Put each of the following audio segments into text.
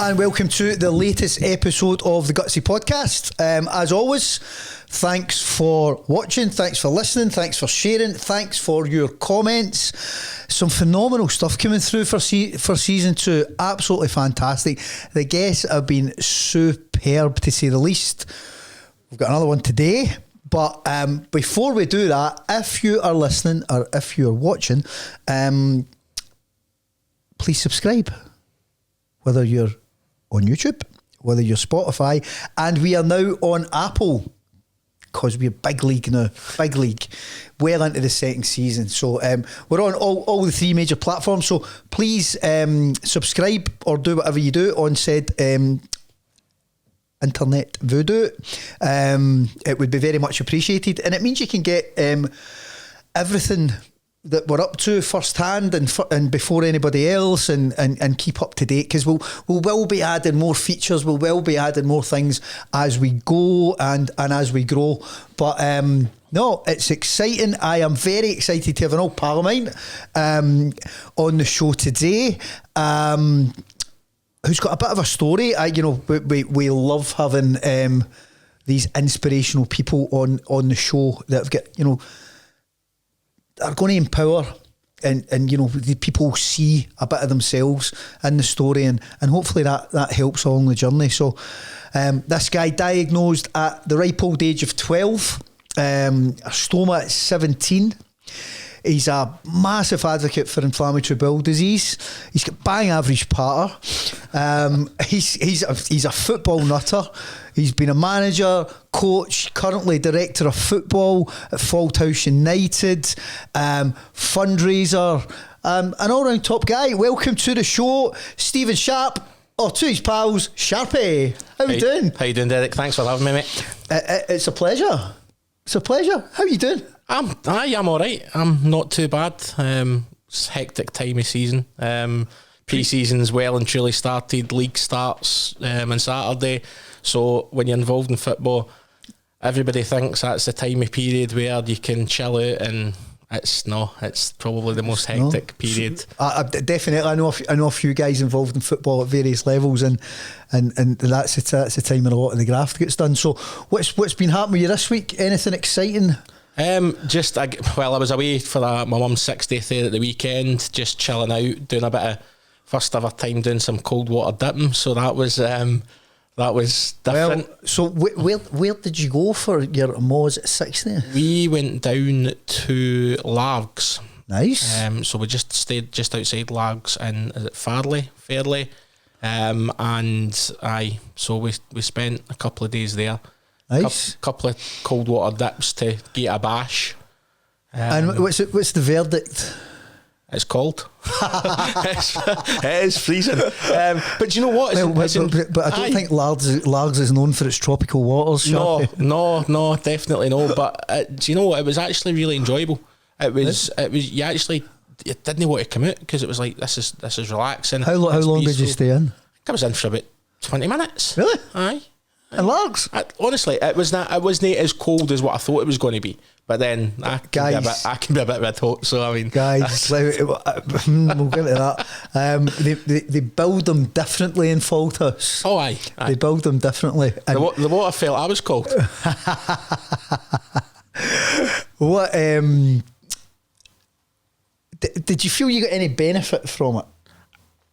and welcome to the latest episode of the Gutsy podcast. As always, thanks for watching, thanks for listening, thanks for sharing, thanks for your comments. Some phenomenal stuff coming through for season 2. Absolutely fantastic. The guests have been superb, to say the least. We've got another one today. But before we do that, if you are listening or if you're watching, please subscribe. Whether you're on YouTube, whether you're Spotify, and we are now on Apple, because we're big league now, big league, well into the second season. So we're on all the 3 major platforms. So please subscribe or do whatever you do on said internet voodoo. It would be very much appreciated, and it means you can get everything that we're up to first hand and before anybody else, and keep up to date, because we will be adding more features, we will be adding more things as we go and as we grow. But no, it's exciting. I am very excited to have an old pal of mine on the show today, who's got a bit of a story. We love having these inspirational people on the show that have got, are going to empower and the people see a bit of themselves in the story, and hopefully that helps along the journey. So this guy diagnosed at the ripe old age of 12, a stoma at 17. He's a massive advocate for inflammatory bowel disease. He's got bang average patter. He's a football nutter. He's been a manager, coach, currently director of football at Fauldhouse United, fundraiser, an all-round top guy. Welcome to the show, Stephen Sharp, or to his pals, Sharpie. How you doing? How you doing, Derek? Thanks for having me, mate. It's a pleasure. It's a pleasure. How you doing? I'm all right. I'm not too bad. It's a hectic time of season. Pre-season's well and truly started. League starts on Saturday. So when you're involved in football, everybody thinks that's the time of period where you can chill out, and it's probably the most hectic period. Definitely, I know a few guys involved in football at various levels, and that's the time when a lot of the graft gets done. So what's been happening with you this week? Anything exciting? I was away for my mum's 60th there at the weekend, just chilling out, doing a bit of first ever time doing some cold water dipping. So that was different. Well, so where did you go for your Moz at 60? We went down to Largs. Nice. So we just stayed just outside Largs in, is it Fairley? So we spent a couple of days there. Nice. Couple of cold water dips to get a bash. And what's the verdict? It's cold. It is freezing. But do you know what? But I don't think Largs is known for its tropical waters. No, definitely no. But do you know what? It was actually really enjoyable. It was. You didn't want to come out, because it was like, this is relaxing. How long did you stay in? I was in for about 20 minutes. Really? Aye. In Largs? Honestly, it wasn't as cold as what I thought it was going to be. But then I can be a bit red hot. So I mean, guys, we'll get into that. They build them differently in Fauldhouse. Oh, aye. They build them differently. The water felt I was cold. What? Did you feel you got any benefit from it?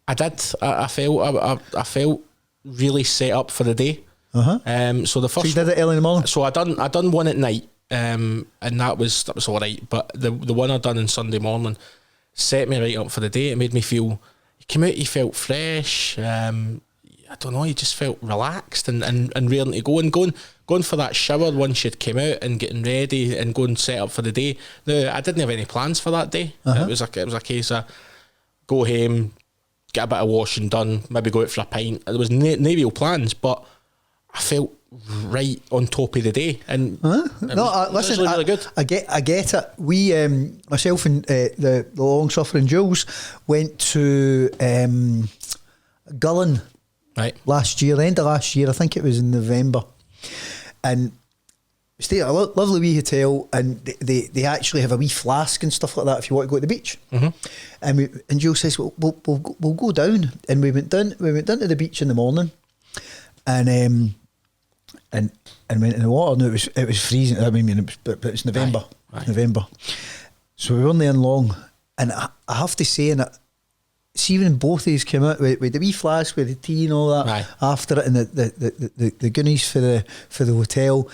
I did. I felt really set up for the day. So the first. So you did it early in the morning. So I done one at night, and that was all right. But the one I done on Sunday morning set me right up for the day. It made me feel. You came out, you felt fresh. I don't know. You just felt relaxed and ready to go, and going for that shower once you'd came out and getting ready and going set up for the day. Now, I didn't have any plans for that day. It was a case of go home, get a bit of washing done, maybe go out for a pint. There was no real plans, but I felt right on top of the day, and listen, really good. I get it. We, myself and the long suffering Jules, went to Gullen right last year, the end of last year. I think it was in November, and stay at a lovely wee hotel, and they actually have a wee flask and stuff like that if you want to go to the beach. And Jill says, well, we'll go down, and we went down to the beach in the morning, and went in the water. No, it was freezing. I mean, but it's November. Aye. November. So we weren't there long, and I have to say, and see when both of these came out with the wee flask with the tea and all that after it, and the goodies for the hotel.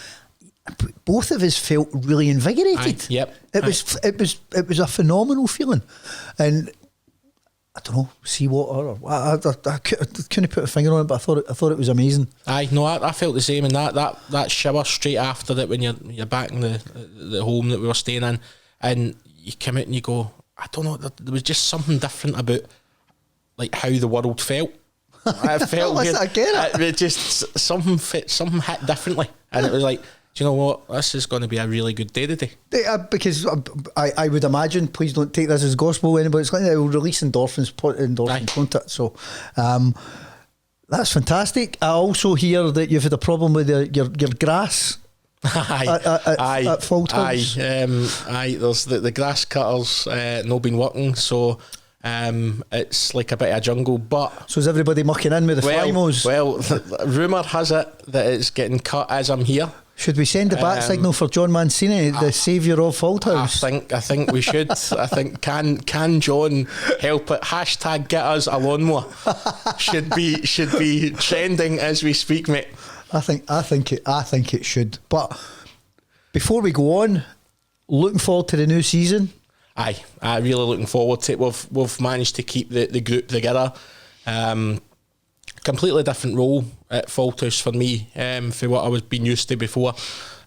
Both of us felt really invigorated. It was a phenomenal feeling, and I don't know, seawater. I couldn't put a finger on it, but I thought it was amazing. No, I felt the same, and that shower straight after it when you're back in the home that we were staying in, and you come out and you go, I don't know, there was just something different about like how the world felt. I felt good. I get it. It just something hit differently, and it was like, do you know what? This is going to be a really good day today. Because I would imagine, please don't take this as gospel, anybody. It's going to release endorphins, won't it? So that's fantastic. I also hear that you've had a problem with your grass. At Fauldhouse. There's the grass cutters not been working, so it's like a bit of a jungle. But so is everybody mucking in with the flymos? Well, rumour has it that it's getting cut as I'm here. Should we send a bat signal for John Mancini, the saviour of Fauldhouse? I think we should. I think can John help it? Hashtag get us a lawnmower should be trending as we speak, mate. I think it should. But before we go on, looking forward to the new season. Aye, really looking forward to it. We've managed to keep the group together. Completely different role at Fauldhouse for me, for what I was being used to before.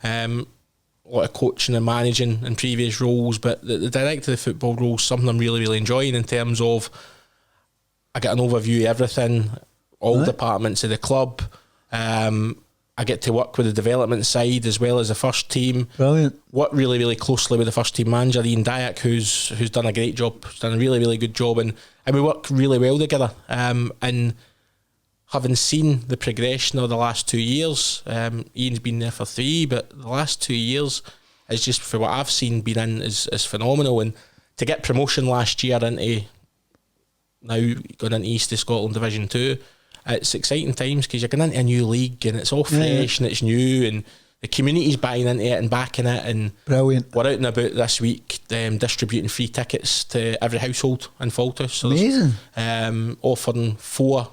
A lot of coaching and managing in previous roles, but the director of the football role is something I'm really, really enjoying in terms of I get an overview of everything, all departments of the club. I get to work with the development side as well as the first team. Brilliant. Work really, really closely with the first team manager, Ian Dyack, who's done a great job. He's done a really, really good job, and we work really well together. And having seen the progression of the last 2 years, Ian's been there for 3, but the last 2 years is just, for what I've seen, been in is phenomenal. And to get promotion last year into now going into East of Scotland Division 2, it's exciting times because you're going into a new league and it's all fresh and it's new, and the community's buying into it and backing it. And brilliant. We're out and about this week distributing free tickets to every household in Fauldhouse. So amazing. Offering 4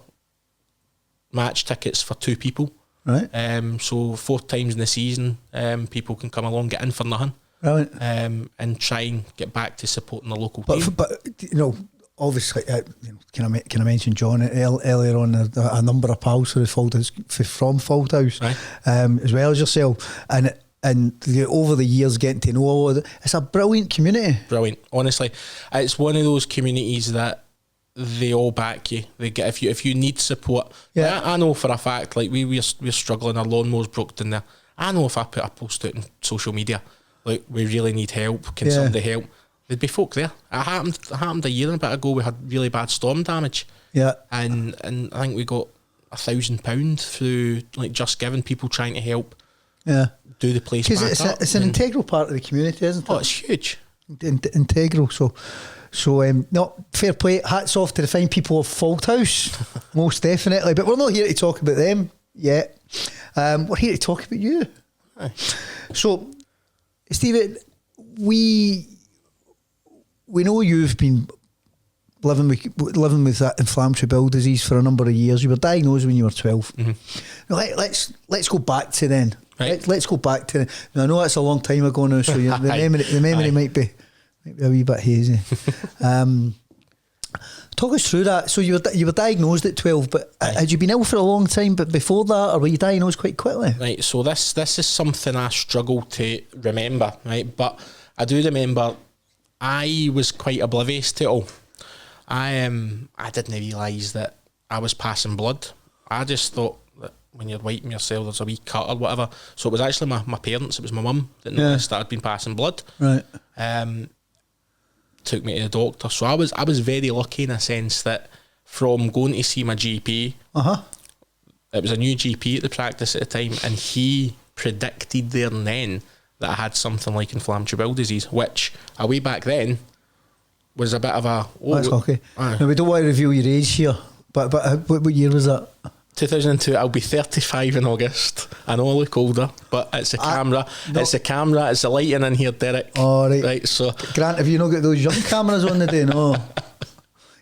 match tickets for 2 people. Right. So 4 times in the season, people can come along, get in for nothing. Brilliant. And try and get back to supporting the local team. But obviously, can I mention John earlier on? A number of pals from Fauldhouse, right. As well as yourself, and over the years getting to know all of it. It's a brilliant community. Brilliant, honestly, it's one of those communities that they all back you. They get if you need support. Yeah, I know for a fact. Like we're struggling. Our lawnmower's broke down there. I know if I put a post out on social media, like we really need help. Can somebody help? There'd be folk there. It happened a year and a bit ago. We had really bad storm damage. Yeah. And I think we got £1,000 through like Just Giving, people trying to help. Yeah. Do the place back up. Because it's an integral part of the community, isn't it? Oh, it's huge. Integral. So no, fair play. Hats off to the fine people of Fauldhouse, most definitely. But we're not here to talk about them yet. We're here to talk about you. Aye. So, Steve, we know you've been living with that inflammatory bowel disease for a number of years. You were diagnosed when you were 12. Mm-hmm. Now, let's go back to then. Right. Let's go back to. Now, I know that's a long time ago now, so the memory might be a wee bit hazy. Talk us through that. So you were diagnosed at 12, but had you been ill for a long time? But before that, or were you diagnosed quite quickly? Right. So this is something I struggle to remember. Right, but I do remember. I was quite oblivious to it all. I didn't realise that I was passing blood. I just thought that when you're wiping yourself, there's a wee cut or whatever. So it was actually my parents. It was my mum that noticed that I'd been passing blood. Right. Took me to the doctor. So I was very lucky in a sense that from going to see my GP, it was a new GP at the practice at the time, and he predicted there and then that I had something like inflammatory bowel disease, which way back then was a bit of a... That's okay. Now, we don't want to reveal your age here, but what year was that? 2002. I'll be 35 in August. I know I look older, but it's the camera. It's the camera. It's the lighting in here, Derek. Oh, right. Right, so... Grant, have you not got those young cameras on the day? No.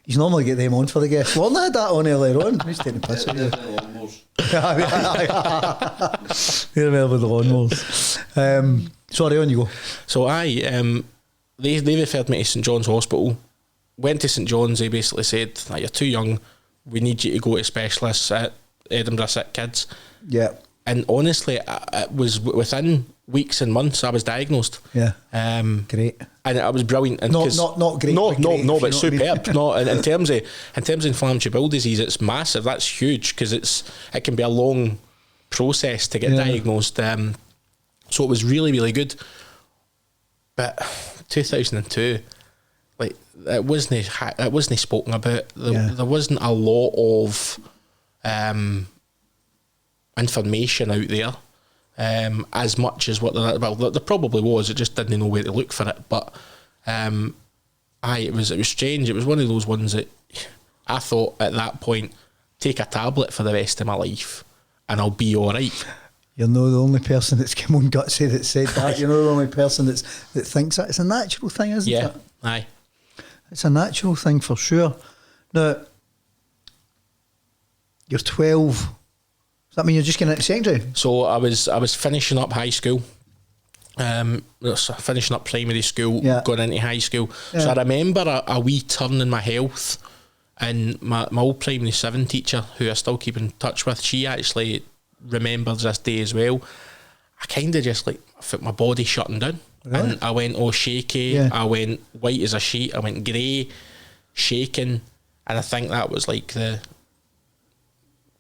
You normally get them on for the guests. Well, I had that on earlier on. Who's taking the piss out of you? You remember the lawnmowers. Sorry, on you go. So they referred me to St John's Hospital. Went to St John's. They basically said, you're too young. We need you to go to specialists at Edinburgh Sick Kids. Yeah. And honestly, it was within weeks and months I was diagnosed. Yeah. Great. And it was brilliant. And not great. But superb. No, in terms of inflammatory bowel disease, it's massive. That's huge because it can be a long process to get diagnosed. So it was really, really good. But 2002, like it wasn't spoken about. There wasn't a lot of information out there, as much as what there probably was. It just didn't know where to look for it. But it was strange. It was one of those ones that I thought at that point, take a tablet for the rest of my life and I'll be all right. You're not the only person that's come on Gutsy that said that. You're not the only person that thinks that. It's a natural thing, isn't it? Yeah, aye. It's a natural thing for sure. Now, you're 12. Does that mean you're just getting into secondary? So I was finishing up high school. Finishing up primary school, going into high school. Yeah. So I remember a wee turn in my health, and my old primary 7 teacher, who I still keep in touch with, she actually remembers this day as well. I kind of just felt my body shutting down. Really? And I went all shaky. I went white as a sheet. I went grey, shaking, and I think that was the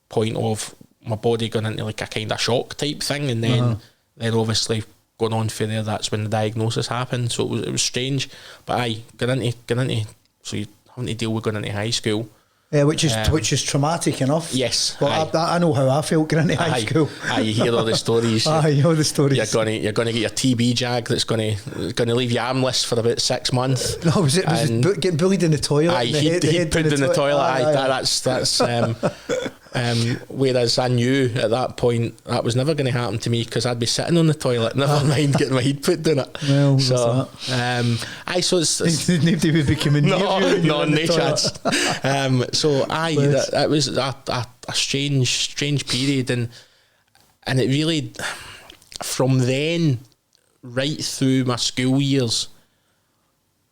point of my body going into a kind of shock type thing, and then obviously going on for there, that's when the diagnosis happened. So it was strange, but going into so you having to deal with going into high school. Yeah, which is traumatic enough. Yes. Well, I know how I felt going into high school. You hear all the stories. You know the stories. You're going to get your TB jag that's going to leave you armless for about 6 months. No, was it getting bullied in the toilet? He'd put in the toilet. That's whereas I knew at that point that was never going to happen to me because I'd be sitting on the toilet, never mind getting my head put down it. Well, so it's nobody would be coming near you. No chance. It was a strange period, and it really, from then right through my school years,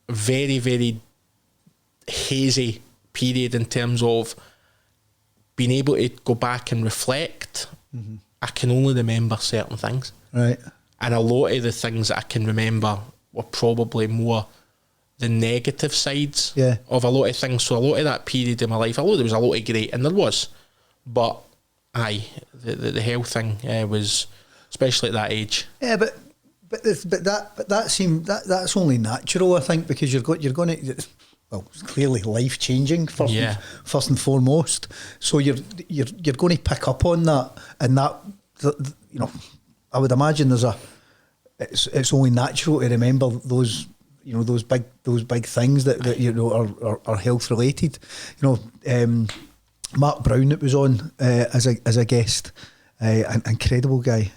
very, very hazy period in terms of being able to go back and reflect. Mm-hmm. I can only remember certain things. Right. And a lot of the things that I can remember were probably more the negative sides of a lot of things. So a lot of that period in my life, although there was a lot of great, and there was, but the health thing was, especially at that age. Yeah, but that's only natural, I think, because you're going to. Well, it's clearly life changing first and foremost. So you're going to pick up on that, and that I would imagine it's only natural to remember those those big things that are health related. Mark Brown that was on as a guest, an incredible guy.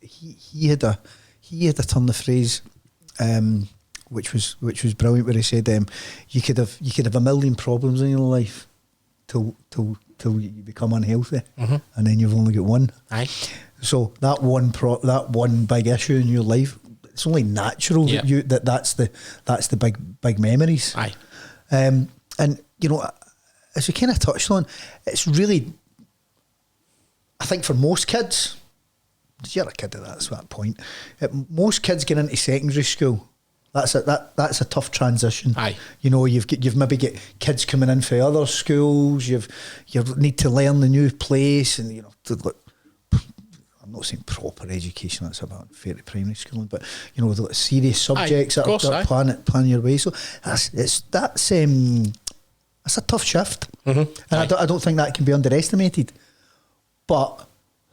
He had a turn of phrase. Which was brilliant, where he said, you could have a million problems in your life till you become unhealthy, and then you've only got one. Aye. So that one big issue in your life, it's only natural that's the big memories. Aye. And as we kind of touched on, it's really, I think for most kids, you're a kid at that point. Most kids get into secondary school. That's a tough transition. Aye. You've maybe got kids coming in from other schools. You need to learn the new place, and I'm not saying proper education. That's about fair to primary schooling, but the serious subjects that are planning your way. So that's a tough shift, and I don't think that can be underestimated. But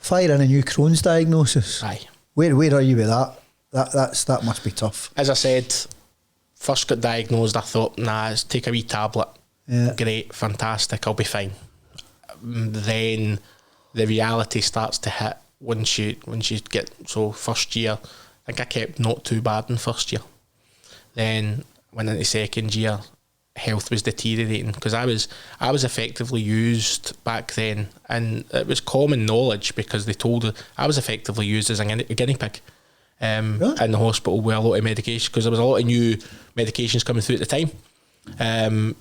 Fire in a new Crohn's diagnosis. Aye. Where are you with that? That must be tough. As I said, first got diagnosed, I thought, nah, let's take a wee tablet. Yeah. Great, fantastic, I'll be fine. Then the reality starts to hit once you get, so first year, I think I kept not too bad in first year. Then went into second year, health was deteriorating because I was effectively used back then, and it was common knowledge because they told her I was effectively used as a guinea pig in the hospital with a lot of medication, because there was a lot of new medications coming through at the time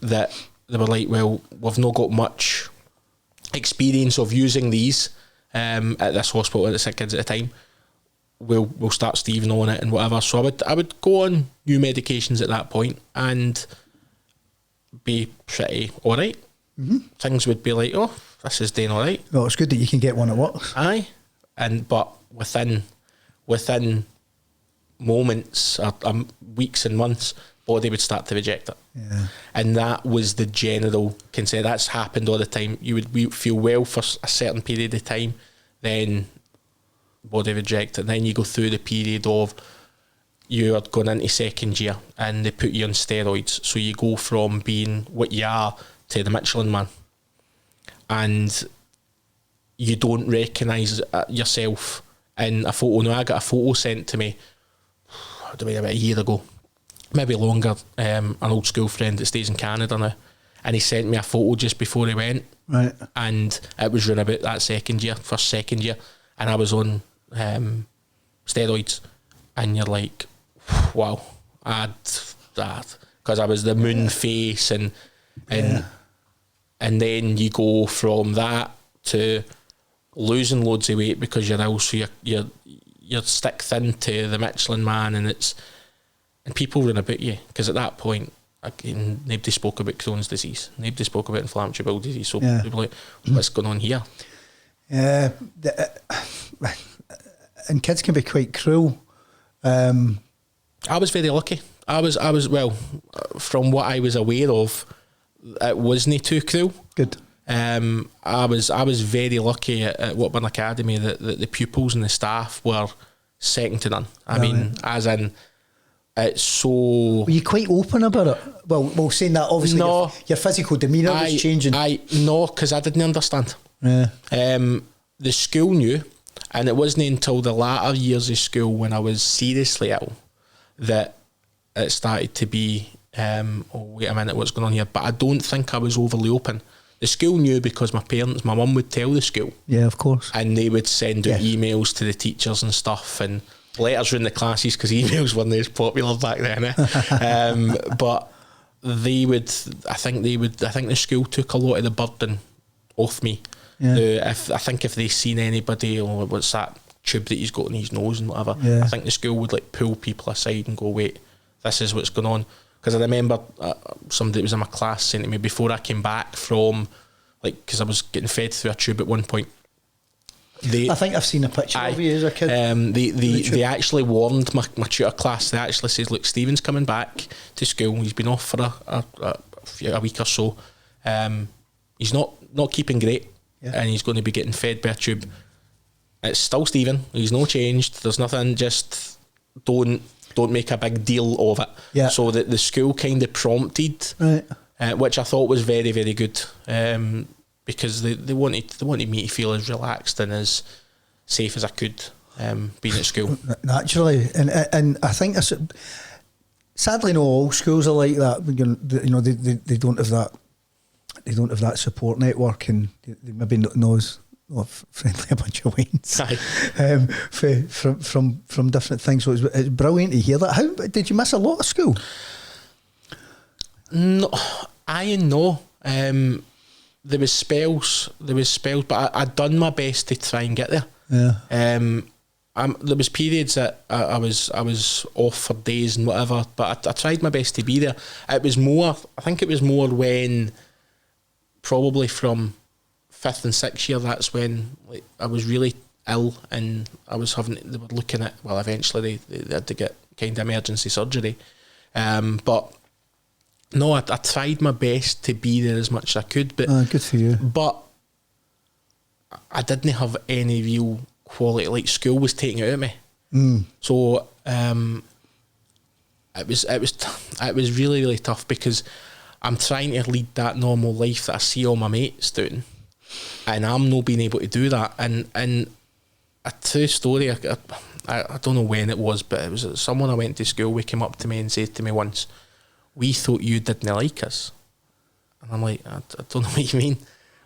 that they were like, well, we've not got much experience of using these at this hospital at the sick kids at the time. We'll start Stephen on it and whatever. So I would go on new medications at that point and be pretty alright. Mm-hmm. Things would be like, oh, this is doing alright. Well, it's good that you can get one that works. Aye. But within moments or weeks and months, body would start to reject it. Yeah. And that was the general consent. That's happened all the time. You would feel well for a certain period of time, then body reject it. Then you go through the period of you're going into second year and they put you on steroids. So you go from being what you are to the Michelin man. And you don't recognise yourself in a photo. Now, I got a photo sent to me about a year ago, maybe longer, an old school friend that stays in Canada now, and he sent me a photo just before he went, right? And it was running about that second year, and I was on steroids, and you're like, wow, because I was the moon face, and then you go from that to losing loads of weight because you're ill, so you're stick thin to the Michelin man, and people run about you, because at that point, again, nobody spoke about Crohn's disease, nobody spoke about inflammatory bowel disease, so people were like, what's going on here? And kids can be quite cruel. I was very lucky. I was well, from what I was aware of, it wasn't too cruel. Good. I was very lucky at Whitburn Academy that the pupils and the staff were second to none. I mean, as in, it's so... Were you quite open about it? Well, saying that, obviously, no, your physical demeanour was changing. No, because I didn't understand. Yeah. The school knew, and it wasn't until the latter years of school when I was seriously ill that it started to be, oh, wait a minute, what's going on here? But I don't think I was overly open. The school knew because my mum would tell the school. Yeah, of course. And they would send out emails to the teachers and stuff, and letters around the classes, because emails weren't as popular back then. But they would, I think the school took a lot of the burden off me. Yeah. I think if they seen anybody, or what's that tube that he's got in his nose and whatever, I think the school would like pull people aside and go, wait, this is what's going on. Because I remember somebody that was in my class saying to me before I came back from, like, because I was getting fed through a tube at one point. I think I've seen a picture of you as a kid. They actually warned my tutor class. They actually says, look, Stephen's coming back to school. He's been off for a week or so. He's not keeping great, and he's going to be getting fed by a tube. It's still Stephen. He's no changed. There's nothing. Just don't make a big deal of it. Yeah. So that the school kind of prompted, which I thought was very, very good. Because they wanted me to feel as relaxed and as safe as I could being at school. Naturally, and I think sadly, no, all schools are like that. You know, they don't have that. They don't have that support network, and they maybe knows friendly a bunch of wains from different things. So it's brilliant to hear that. How did you miss a lot of school? No, There was spells, but I'd done my best to try and get there. Yeah. There was periods that I was off for days and whatever, but I tried my best to be there. I think it was more when, probably from 5th and 6th year, that's when I was really ill, and they were looking at, well, eventually they had to get kind of emergency surgery. But no, I tried my best to be there as much as I could. But good for you. But I didn't have any real quality. Like, school was taking it out of me. So it was really, really tough, because I'm trying to lead that normal life that I see all my mates doing, and I'm not being able to do that. And a true story, I don't know when it was, but it was someone I went to school with came up to me and said to me once, "We thought you didn't like us." And I'm like, I don't know what you mean.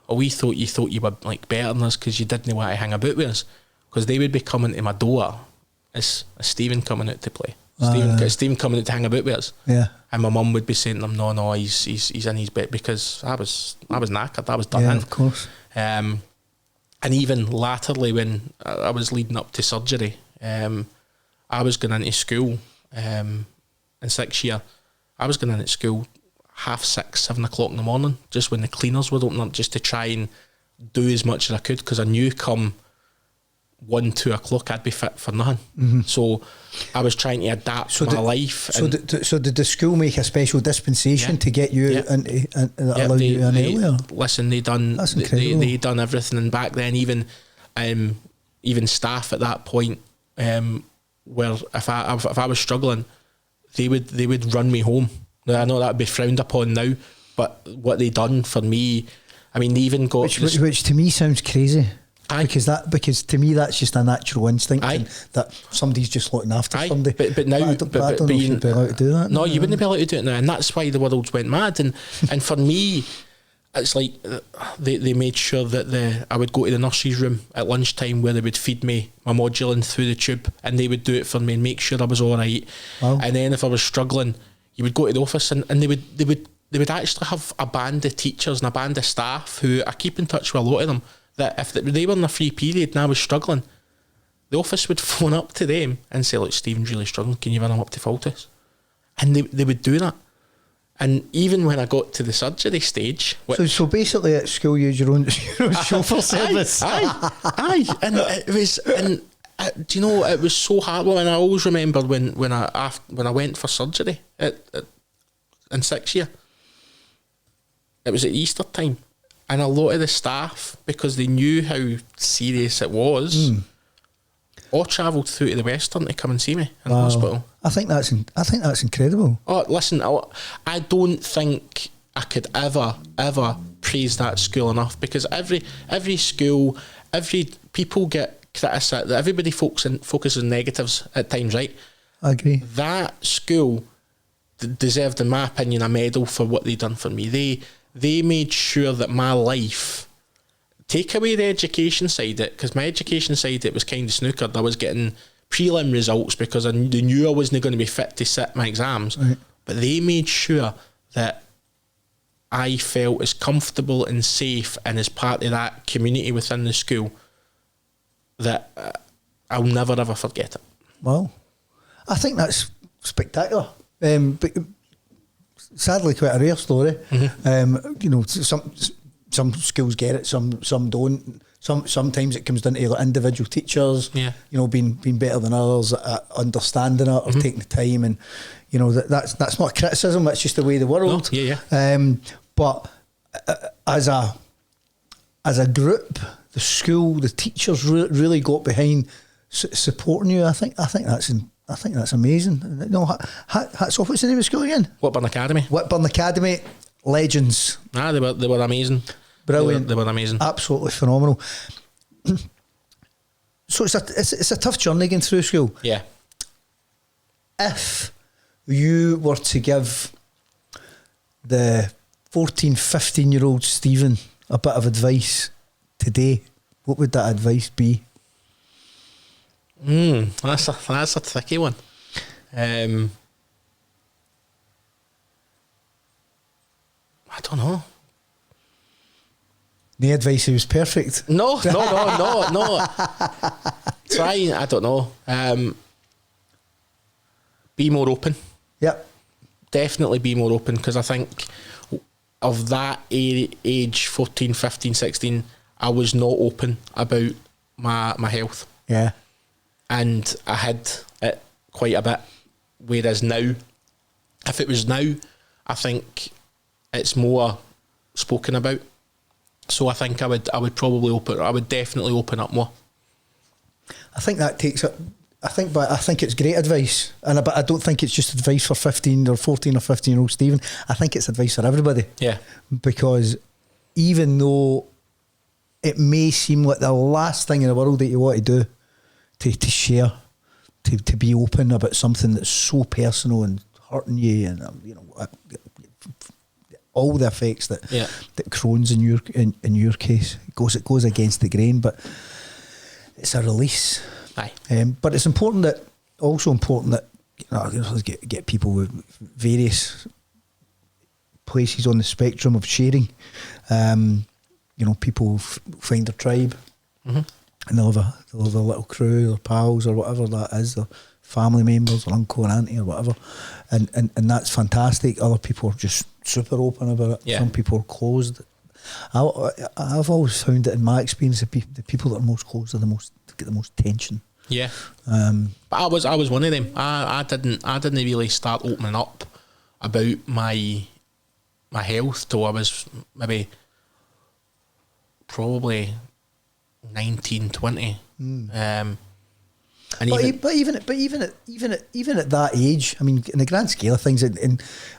Or we thought you were like better than us because you didn't want to hang about with us. Because they would be coming to my door as Stephen coming out to play. Stephen coming out to hang about with us. Yeah. And my mum would be saying to them, no, he's in his bed, because I was knackered. I was done in. Yeah, of course. And even latterly, when I was leading up to surgery, I was going into school in 6th year. I was going into school 6:30, 7 o'clock in the morning, just when the cleaners would open up, just to try and do as much as I could, because I knew come 1, 2 o'clock I'd be fit for nothing. So I was trying to adapt my life. So did the school make a special dispensation to get you and allow you in earlier? Listen, they done everything, and back then even staff at that point, where if I was struggling, they would run me home. Now, I know that would be frowned upon now, but what they done for me, I mean, they even got which to me sounds crazy. Because to me that's just a natural instinct, that somebody's just looking after somebody. But now, I don't know if you'd be allowed to do that. No, you wouldn't be allowed to do it now, and that's why the world went mad. And for me, it's like they made sure that I would go to the nurse's room at lunchtime, where they would feed me my modulin through the tube, and they would do it for me and make sure I was all right. Wow. And then if I was struggling, you would go to the office, and they would actually have a band of teachers and a band of staff who I keep in touch with a lot of them, that if they were in a free period and I was struggling, the office would phone up to them and say, "Look, Stephen's really struggling, can you run him up to Fauldhouse?" And they would do that. And even when I got to the surgery stage, so basically at school you had your own chauffeur service. Aye, and it was, and do you know, it was so hard. Well, and I always remember when I went for surgery in 6th year. It was at Easter time, and a lot of the staff, because they knew how serious it was, all travelled through to the Western to come and see me in the hospital. I think that's incredible. Oh, listen, I don't think I could ever praise that school enough, because every school, people get criticised. Everybody focuses on negatives at times, right? I agree. That school deserved, in my opinion, a medal for what they done for me. They made sure that my life, take away the education side, because my education side, it was kind of snookered. I was getting prelim results because they knew I wasn't going to be fit to sit my exams. Right. But they made sure that I felt as comfortable and safe and as part of that community within the school that I'll never ever forget it. Well, I think that's spectacular. But sadly, quite a rare story. Mm-hmm. You know, some schools get it, some don't. Sometimes it comes down to like individual teachers, you know, being better than others, understanding it, or taking the time, and you know that's not a criticism. That's just the way of the world. No, but as a group, the school, the teachers really got behind supporting you. I think that's amazing. No, hats off. What's the name of the school again? Whitburn Academy. Whitburn Academy, legends. They were amazing. Brilliant. They were amazing. Absolutely phenomenal. So it's a tough journey going through school. Yeah. If you were to give the 14, 15-year-old Stephen a bit of advice today, what would that advice be? That's a tricky one. I don't know. The advice was perfect. No. Trying, I don't know. Be more open. Yep. Definitely be more open, because I think of that age, 14, 15, 16, I was not open about my health. Yeah. And I had it quite a bit. Whereas now, if it was now, I think it's more spoken about. So I think I would definitely open up more. I think that takes it. I think it's great advice, but I don't think it's just advice for 15 or 14 or 15-year-old Stephen. I think it's advice for everybody. Yeah. Because even though it may seem like the last thing in the world that you want to do, to share, to be open about something that's so personal and hurting you, and all the effects that Crohn's in your case it goes against the grain, but it's a release. Aye. But it's important that get people with various places on the spectrum of sharing. People find their tribe, and they'll have a little crew, or pals, or whatever that is, or family members, or uncle and auntie, or whatever, and that's fantastic. Other people are just super open about it. Yeah. Some people are closed. I've always found that in my experience, the people that are most closed are get the most tension. Yeah. But I was one of them. I didn't really start opening up about my health till I was maybe probably 19, 20. But even at that age, I mean, in the grand scale of things, at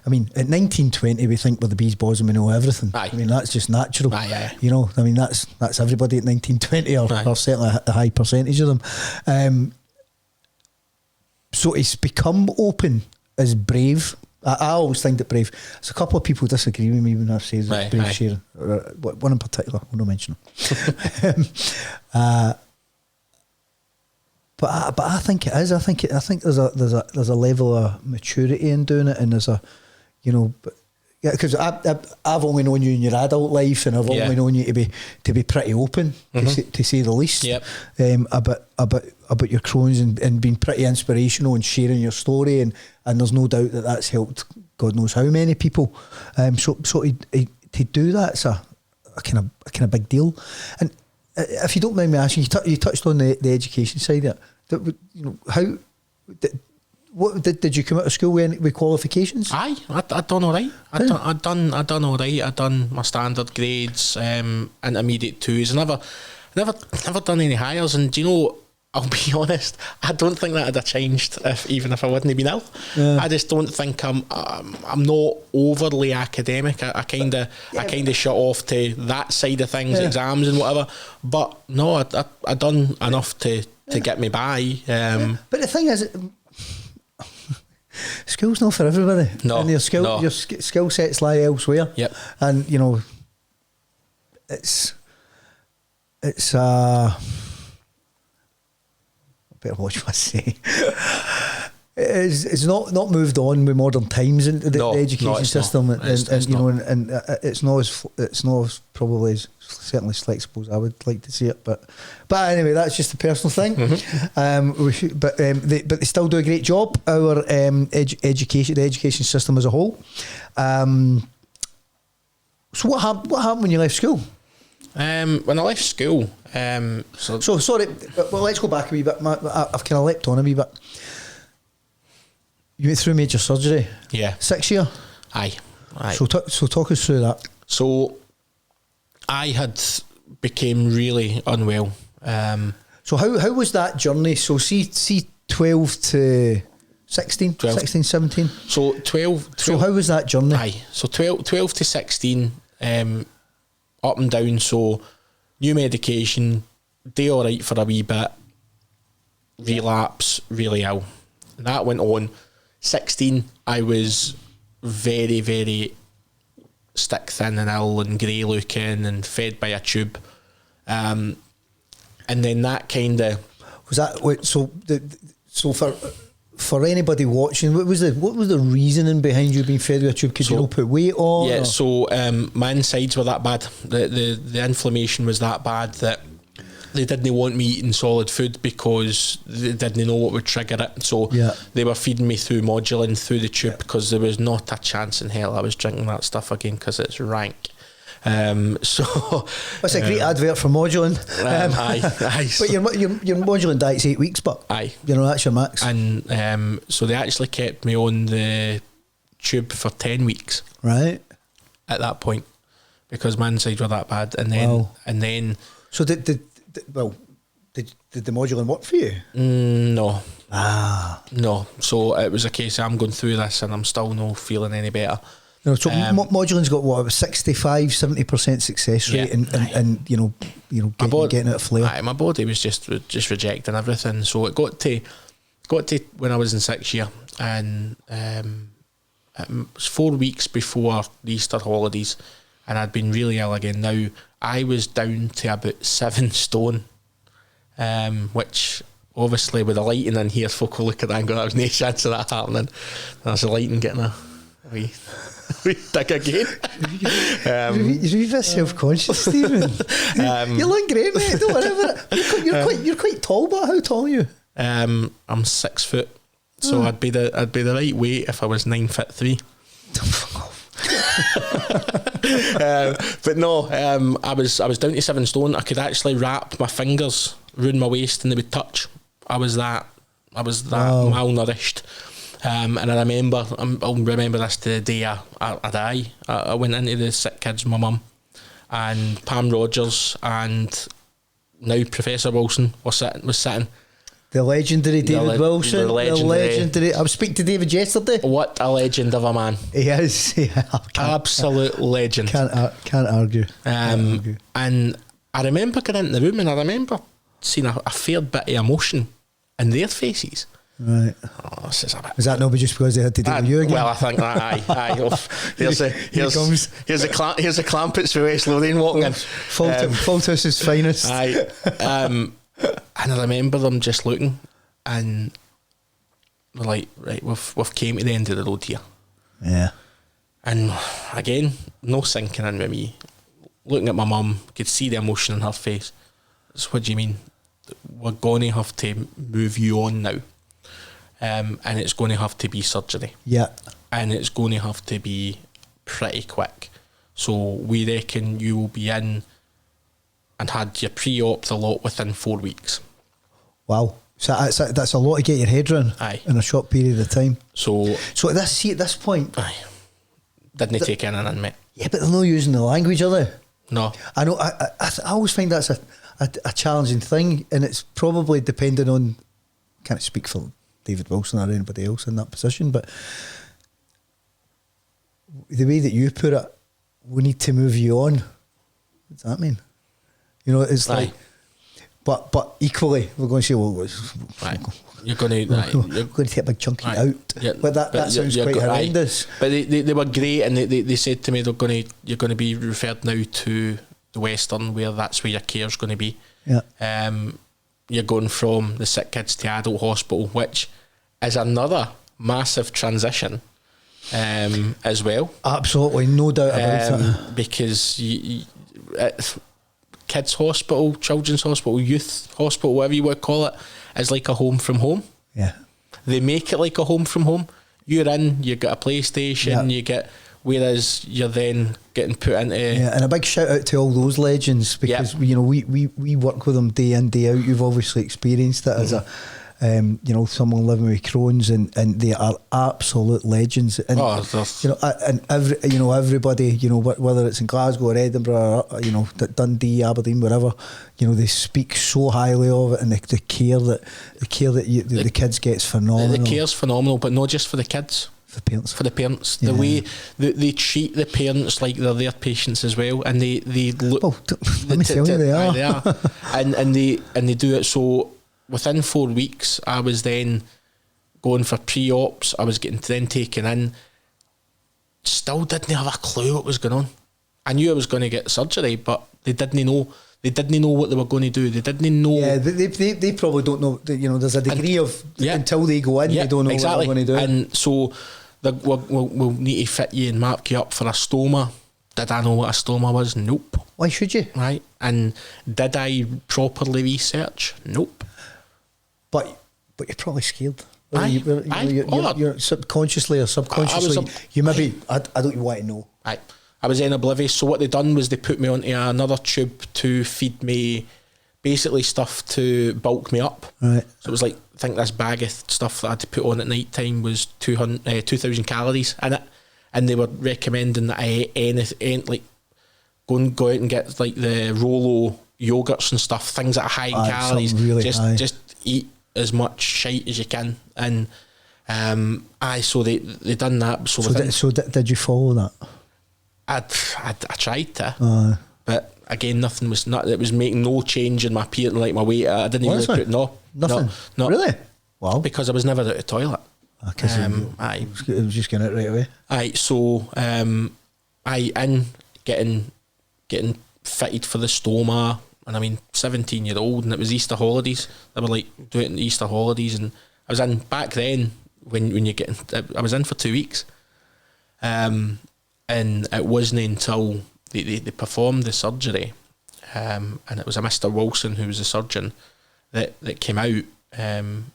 19, 20, we think we're the bees, boys, and we know everything. Aye. I mean, that's just natural. Aye. I mean, that's everybody at 19, 20, or certainly a high percentage of them. So it's become open is brave. I always think that brave. There's a couple of people disagree with me when I say brave sharing. One in particular, I will not mention him. But I think it is. I think there's a level of maturity in doing it, and there's a, because I've only known you in your adult life, and I've only known you to be pretty open, to say the least. Yep. About your Crohn's and being pretty inspirational and sharing your story, and there's no doubt that that's helped God knows how many people. So to do that's a kind of big deal. And if you don't mind me asking, you touched on the education side of it. What did you come out of school with qualifications? Aye, I done all right. I done all right. I done my standard grades, intermediate twos. Never done any hires. And I'll be honest, I don't think that would have changed even if I wouldn't have been ill. Yeah. I just don't think I'm not overly academic. I kind of shut off to that side of things, exams and whatever. But no, I done enough to get me by. But the thing is, school's not for everybody. No, and your skill sets lie elsewhere. Yep. And it's better watch what I say. It's not moved on with modern times into the education system, and it's not as probably as certainly as flexible as I would like to see it. But anyway, that's just a personal thing. But they still do a great job. Our the education system as a whole. So what happened when you left school? When I left school, so sorry. Well, let's go back a wee bit. I've kind of leapt on a wee bit. You went through major surgery. Yeah. 6 year. Aye. So talk us through that. So I had became really unwell. So how was that journey? So see 12 to 16, 16, 17. So 12. So how was that journey? Aye. So 12 to 16. Up and down. So new medication, do all right for a wee bit, relapse, really ill. And that went on. 16, I was very, very stick thin and ill and grey looking and fed by a tube. And then that kind of was that. So for anybody watching, what was the reasoning behind you being fed with a tube? Could you not put weight on? Yeah. So my insides were that bad. The inflammation was that bad that they didn't want me eating solid food because they didn't know what would trigger it. So they were feeding me through Modulin through the tube because there was not a chance in hell I was drinking that stuff again because it's rank. So that's a great advert for Modulin. Aye. But your Modulin diet's 8 weeks, but aye, that's your max. And so they actually kept me on the tube for 10 weeks. Right. At that point. because my inside were that bad. And then So did the modulin work for you? No. Ah. No. So it was a case of I'm going through this and I'm still not feeling any better. No, so modulin's got what, 65-70% success rate, and getting it a flare. My body was just rejecting everything. So it got to when I was in 6th year, and it was 4 weeks before the Easter holidays, and I'd been really ill again. Now I was down to about 7 stone, which obviously with the lighting in here, folk will look at that and go, "There's no chance of that happening." There's the lighting getting a wee dig again. You're a bit self-conscious, Stephen. You look great, mate. Don't worry about it. You're quite tall, but how tall are you? I'm 6 foot, so I'd be the right weight if I was 9'3". But no, I was down to 7 stone. I could actually wrap my fingers round my waist and they would touch. I was that malnourished. And I remember, I'll remember this to the day I die. I went into the sick kids with my mum, and Pam Rogers and now Professor Wilson was sitting. The legendary David Wilson. The legendary. I was speaking to David yesterday. What a legend of a man. He is. Yeah, absolute legend. Can't argue. And I remember getting into the room and I remember seeing a fair bit of emotion in their faces. Right. Oh, this is a bit. Was that not just because they had to deal with you again? Well, I think that. Aye. Here's a Clampets for West Lothian walking in. Fauldhouse's finest. Aye. And I remember them just looking, and we're like, right, we've came to the end of the road here. Yeah. And again, no sinking in with me. Looking at my mum, could see the emotion in her face. So what do you mean? We're going to have to move you on now. And it's going to have to be surgery. Yeah. And it's going to have to be pretty quick. So we reckon you will be in and had your pre-op the lot within 4 weeks. Wow. So that's a lot to get your head around. Aye. In a short period of time. So at this point... Aye. Didn't take anything, mate. Yeah, but they're not using the language, are they? No. I know. I always find that's a challenging thing, and it's probably depending on... Can't speak for David Wilson or anybody else in that position, but the way that you put it, we need to move you on. What does that mean? You know, it's like, but equally, we're going to say, well, you're going to take a big chunk of it out. Yeah, but that sounds quite horrendous. But they were great, and they said to me, you're going to be referred now to the Western, where that's where your care's going to be. Yeah. You're going from the sick kids to adult hospital, which is another massive transition as well. Absolutely, no doubt about it. Because kids hospital, children's hospital, youth hospital, whatever you would call it, is like a home from home. Yeah. They make it like a home from home. You're in, you get a PlayStation, you get... Whereas you're then getting put into... Yeah, and a big shout out to all those legends, because we work with them day in, day out. You've obviously experienced it as a someone living with Crohn's, and they are absolute legends. And everybody, whether it's in Glasgow or Edinburgh, or, Dundee, Aberdeen, wherever, they speak so highly of it, and the care that the kids get is phenomenal. The care's phenomenal, but not just for the kids. For the parents, the way they treat the parents like they're their patients as well, and they look. Oh, let me tell you, they are. They are, and they do it. So within 4 weeks, I was then going for pre-ops. I was getting then taken in. Still didn't have a clue what was going on. I knew I was going to get surgery, but they didn't know. They didn't know what they were going to do. They didn't know. Yeah, they probably don't know. There's a degree of until they go in, they don't know what they're going to do. And so we'll need to fit you and mark you up for a stoma. Did I know what a stoma was? Nope. Why should you? Right. And did I properly research? Nope. But you're probably scared. You're subconsciously or subconsciously. You maybe. I don't even want to know. Right. I was in oblivious. So what they done was they put me onto another tube to feed me basically stuff to bulk me up. Right. So it was like, I think this bag of stuff that I had to put on at night time was 2,000 calories in it, and they were recommending that I ate go out and get like the Rolo yogurts and stuff, things that are high in calories. Really just eat as much shite as you can. And so they done that. So did you follow that? I tried to, but again, nothing was not. It was making no change in my appearance, like my weight. I didn't even look at nothing. No, really. Wow. Because I was never out of the toilet. It was just getting out right away. So getting fitted for the stoma, and I mean 17-year-old, and it was Easter holidays. They were like do it in Easter holidays, and I was in back then when you get I was in for 2 weeks, and it wasn't until they performed the surgery, and it was a Mr. Wilson who was a surgeon that came out, and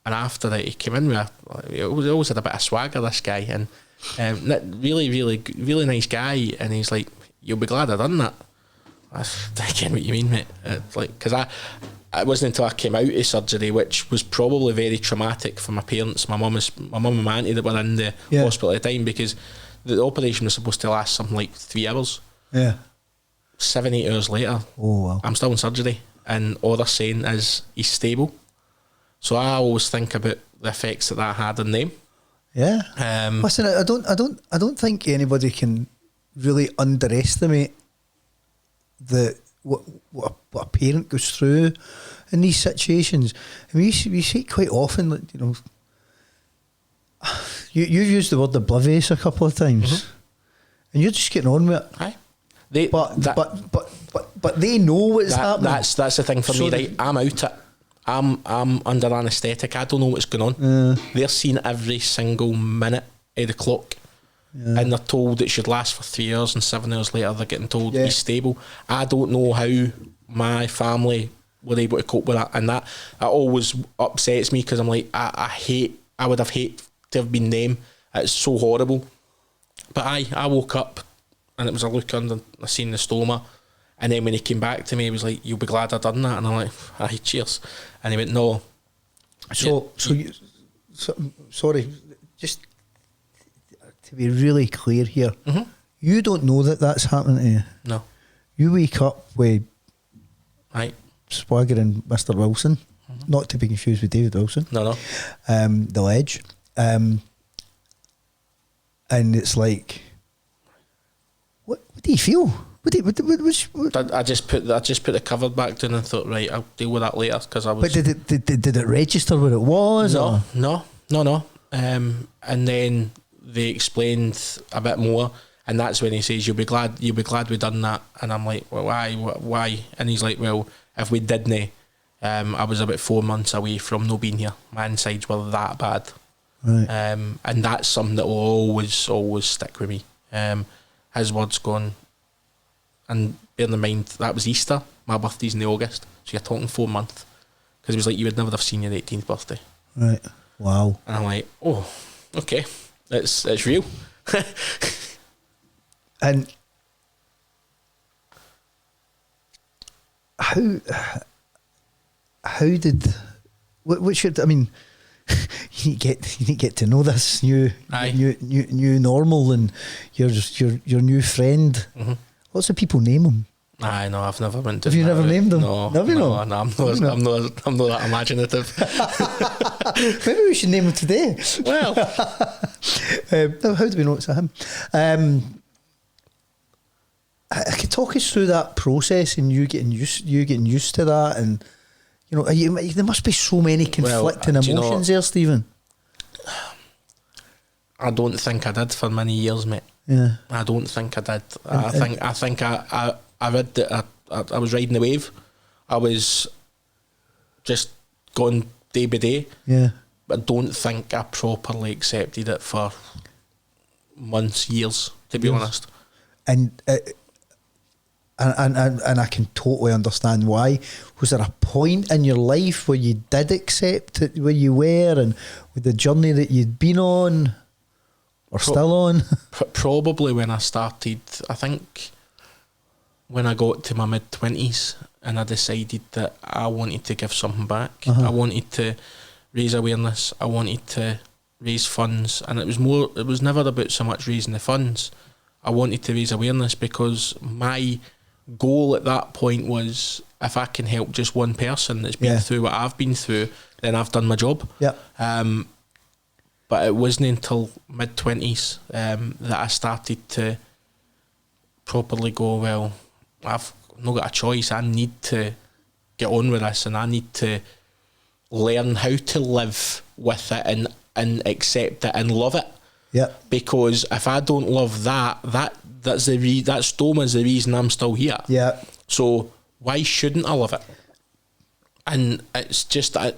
after that he came in with he always had a bit of swagger, this guy, and really, really, really nice guy, and he's like, "You'll be glad I done that." I get what you mean, mate. Because it wasn't until I came out of surgery, which was probably very traumatic for my parents, my mum and my auntie that were in the hospital at the time, because the operation was supposed to last something like 3 hours. Yeah. 7-8 hours later, I'm still in surgery, and all they're saying is he's stable. So I always think about the effects that had on them. Yeah. Listen, I don't think anybody can really underestimate what a parent goes through in these situations. I mean, we see it quite often. Like, you've used the word oblivious a couple of times, and you're just getting on with it. Aye. But they know what's happening. That's the thing for me, right? I'm out it. I'm under anaesthetic. I don't know what's going on. They're seeing every single minute of the clock, and they're told it should last for 3 hours, and 7 hours later they're getting told he's stable. I don't know how my family were able to cope with that, and that always upsets me, because I'm like, I would have hated to have been them. It's so horrible. But I woke up and it was a look under, I seen the stoma, and then when he came back to me, he was like, "You'll be glad I done that." And I'm like, "Aye, cheers." And he went, "No." Sorry, just to be really clear here, you don't know that that's happening to you. No. You wake up with Swagger and Mr. Wilson, not to be confused with David Wilson. No. The Ledge, and it's like, what do you feel? I just put the cover back down and thought, right, I'll deal with that later, because I was. But did it register what it was? No. And then they explained a bit more, and that's when he says, "You'll be glad we done that." And I'm like, "Well, why?" And he's like, "Well, if we didn't, I was about 4 months away from no being here. My insides were that bad." Right. And that's something that will always stick with me. His words gone. And bear in mind, that was Easter. My birthday's in August, so you're talking 4 months. Because it was like, you would never have seen your 18th birthday. Right. Wow. And I'm like, oh, okay, it's real. And how did what should I mean? You need to get to know this new normal, and your new friend. What's the people name him? I know, I've never been to. Have you never named them? No, have you not? No, I'm not that imaginative. Maybe we should name him today. Well, how do we know it's him? I could talk us through that process, and you getting used to that, and there must be so many conflicting emotions there, Stephen. I don't think I did for many years, mate. Yeah, I don't think I did. I think I read that I was riding the wave. I was just going day by day. Yeah, but I don't think I properly accepted it for months, years, to be honest. And I can totally understand why. Was there a point in your life where you did accept it, where you were, and with the journey that you'd been on, or still on? Probably when I started, I think when I got to my mid-20s, and I decided that I wanted to give something back. I wanted to raise awareness. I wanted to raise funds, and it was never about so much raising the funds. I wanted to raise awareness, because my goal at that point was, if I can help just one person that's been through what I've been through, then I've done my job. Yeah. But it wasn't until mid-20s that I started to properly go, well, I've not got a choice. I need to get on with this, and I need to learn how to live with it and accept it and love it. Yeah. Because if I don't love that stoma is the reason I'm still here. Yeah. So why shouldn't I love it? And it's just a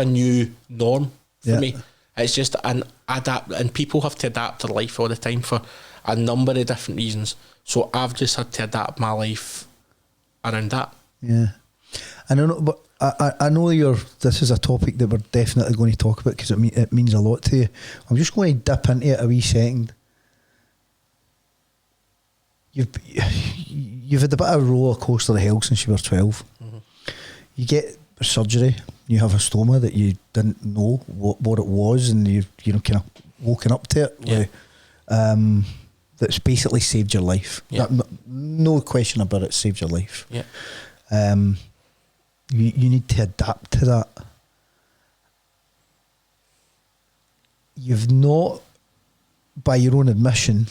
new norm for me. It's just an adapt, and people have to adapt their life all the time for a number of different reasons. So I've just had to adapt my life around that. Yeah. I don't know, but I know this is a topic that we're definitely going to talk about, because it means a lot to you. I'm just going to dip into it a wee second. You've had a bit of a roller coaster of hell since you were 12. Mm-hmm. You get surgery, you have a stoma that you didn't know what it was, and you kind of woken up to it. Yeah. That's basically saved your life. Yeah. No question about it, saved your life. Yeah. You need to adapt to that. You've not, by your own admission,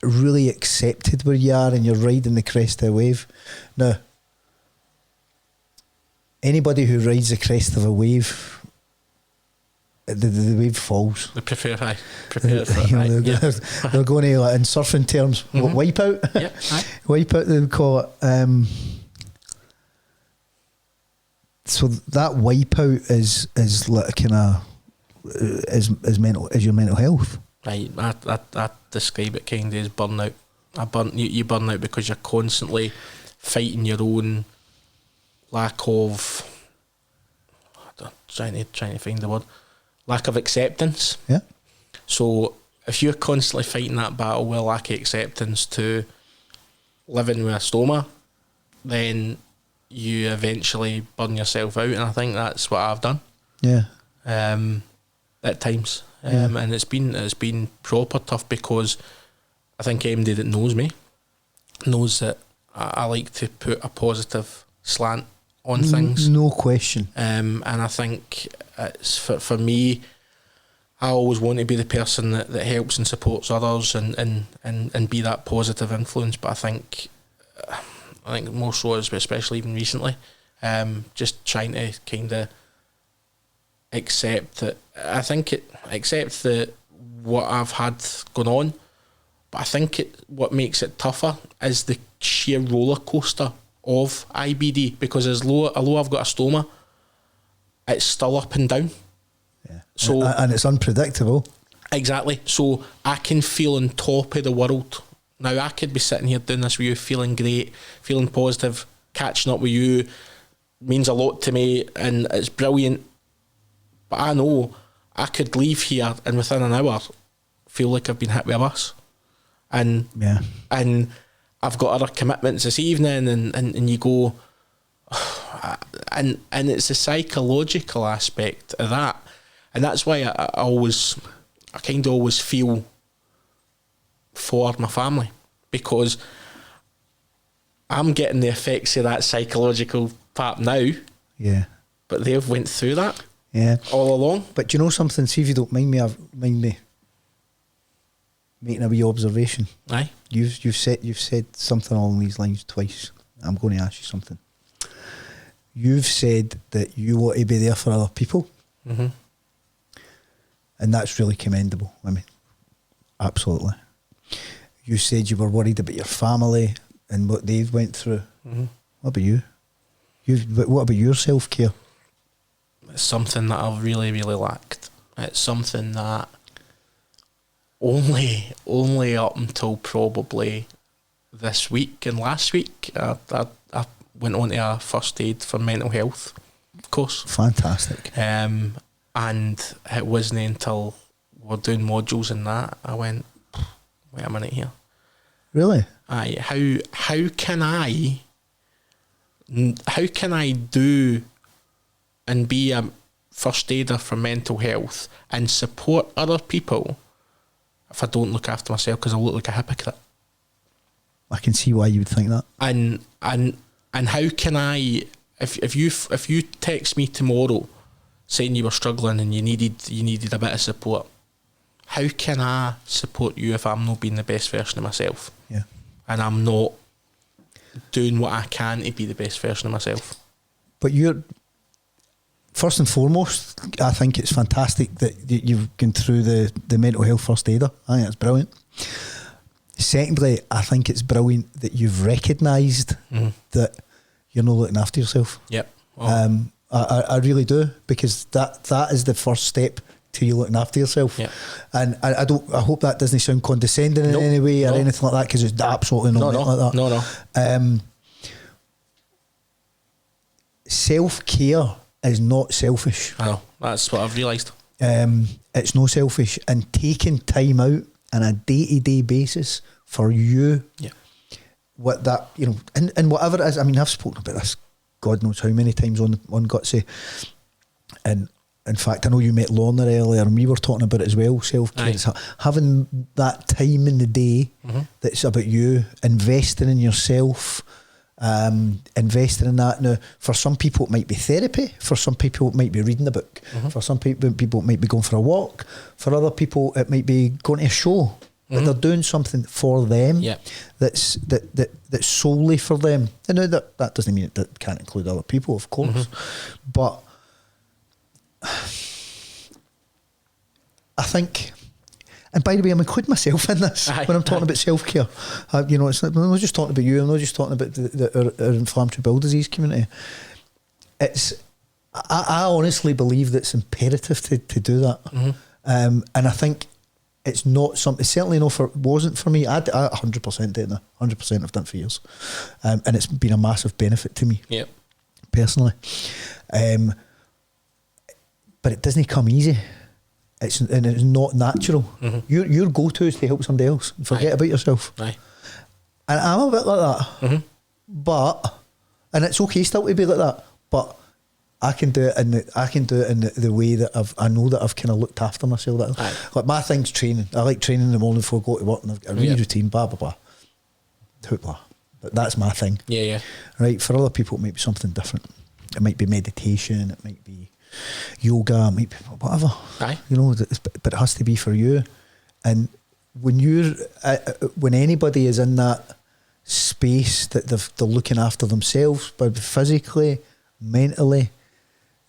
really accepted where you are, and you're riding the crest of a wave. Now, anybody who rides the crest of a wave, the wave falls. They prepare for it. They're going to, like, in surfing terms, wipe out. Yeah, wipe out, they would call it. So that wipeout is like kind of is your mental health. Right, I describe it kind of as burnout. You burn out because you're constantly fighting your own lack of, trying to find the word, lack of acceptance. Yeah. So if you're constantly fighting that battle with lack of acceptance to living with a stoma, then you eventually burn yourself out, and I think that's what I've done. Yeah. At times. And it's been proper tough, because I think anybody that knows me knows that I like to put a positive slant on things. No question. And I think it's for me, I always want to be the person that helps and supports others and be that positive influence. But I think more so, especially even recently, just trying to kind of accept that. I think accept that what I've had going on, but I think what makes it tougher is the sheer roller coaster of IBD, because although I've got a stoma, it's still up and down. Yeah. So and it's unpredictable. Exactly. So I can feel on top of the world. Now I could be sitting here doing this with you, feeling great, feeling positive, catching up with you means a lot to me, and it's brilliant. But I know I could leave here and within an hour feel like I've been hit with a bus. And I've got other commitments this evening, and you go, and it's the psychological aspect of that. And that's why I kind of always feel for my family, because I'm getting the effects of that psychological part now. Yeah. But they've went through that. Yeah. All along. But do you know something? See if you don't mind me making a wee observation. Aye. You've said something along these lines twice. I'm going to ask you something. You've said that you want to be there for other people. Mm-hmm. And that's really commendable. I mean, absolutely. You said you were worried about your family and what they've went through. Mm-hmm. What about you? What about your self-care? It's something that I've really, really lacked. It's something that only up until probably this week and last week, I went on to a first aid for mental health course. Fantastic. And it wasn't until we're doing modules in that I went, wait a minute here. Really? Aye. How can I do and be a first aider for mental health and support other people if I don't look after myself, because I look like a hypocrite. I can see why you would think that. And how can I, if you text me tomorrow saying you were struggling and you needed a bit of support, how can I support you if I'm not being the best version of myself? Yeah. And I'm not doing what I can to be the best version of myself. But you're, first and foremost, I think it's fantastic that you've gone through the mental health first aider. I think that's brilliant. Secondly, I think it's brilliant that you've recognised that you're not looking after yourself. Yep. Oh. I really do, because that is the first step to you looking after yourself. Yep. And I hope that doesn't sound condescending in any way or anything like that, because it's absolutely not like that. No. Self-care is not selfish. I know, that's what I've realised. It's not selfish, and taking time out on a day-to-day basis for you, what that, you know, and whatever it is. I mean, I've spoken about this God knows how many times on Gutsy, and in fact I know you met Lorna earlier and we were talking about it as well. Self-care, it's having that time in the day that's about you, investing in yourself, investing in that. Now, for some people it might be therapy, for some people it might be reading a book, for some people it might be going for a walk, for other people it might be going to a show. But they're doing something for them that's solely for them. And now that doesn't mean that can't include other people, of course. But I think, and by the way, I'm including myself in this when I'm talking about self-care. You know, I'm not just talking about you, I'm not just talking about our inflammatory bowel disease community. I honestly believe that it's imperative to do that. And I think it's not something, it's certainly wasn't for me. I 100% did it. 100% I've done it for years. And it's been a massive benefit to me personally. But it doesn't come easy. It's not natural. Your go-to is to help somebody else. Forget about yourself. And I'm a bit like that. But, and it's okay still to be like that, but I can do it in the way that I know that I've kind of looked after myself. Like my thing's training. I like training in the morning before I go to work, and I've got a wee routine, blah blah blah, hoopla. But that's my thing. Right. For other people, it might be something different. It might be meditation. It might be yoga. It might be whatever. You know, but it has to be for you. And when when anybody is in that space that they're looking after themselves, but physically, mentally,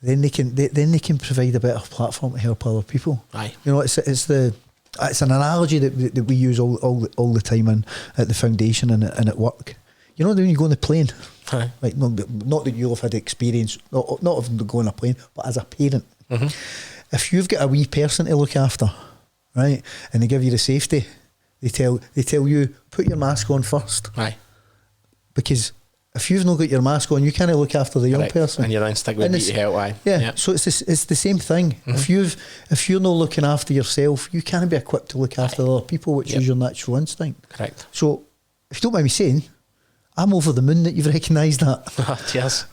then they can provide a better platform to help other people. You know, it's an analogy that we use all the time at the foundation and at work. You know, when you go on the plane, like not that you'll have had experience, not of going on a plane, but as a parent, if you've got a wee person to look after, right, and they give you the safety, they tell you put your mask on first, because if you've not got your mask on, you can't look after the young person, and your instinct would be to help. So it's the same thing. If you're not looking after yourself, you can't be equipped to look after other people, which is your natural instinct. Correct. So if you don't mind me saying, I'm over the moon that you've recognised that. Cheers.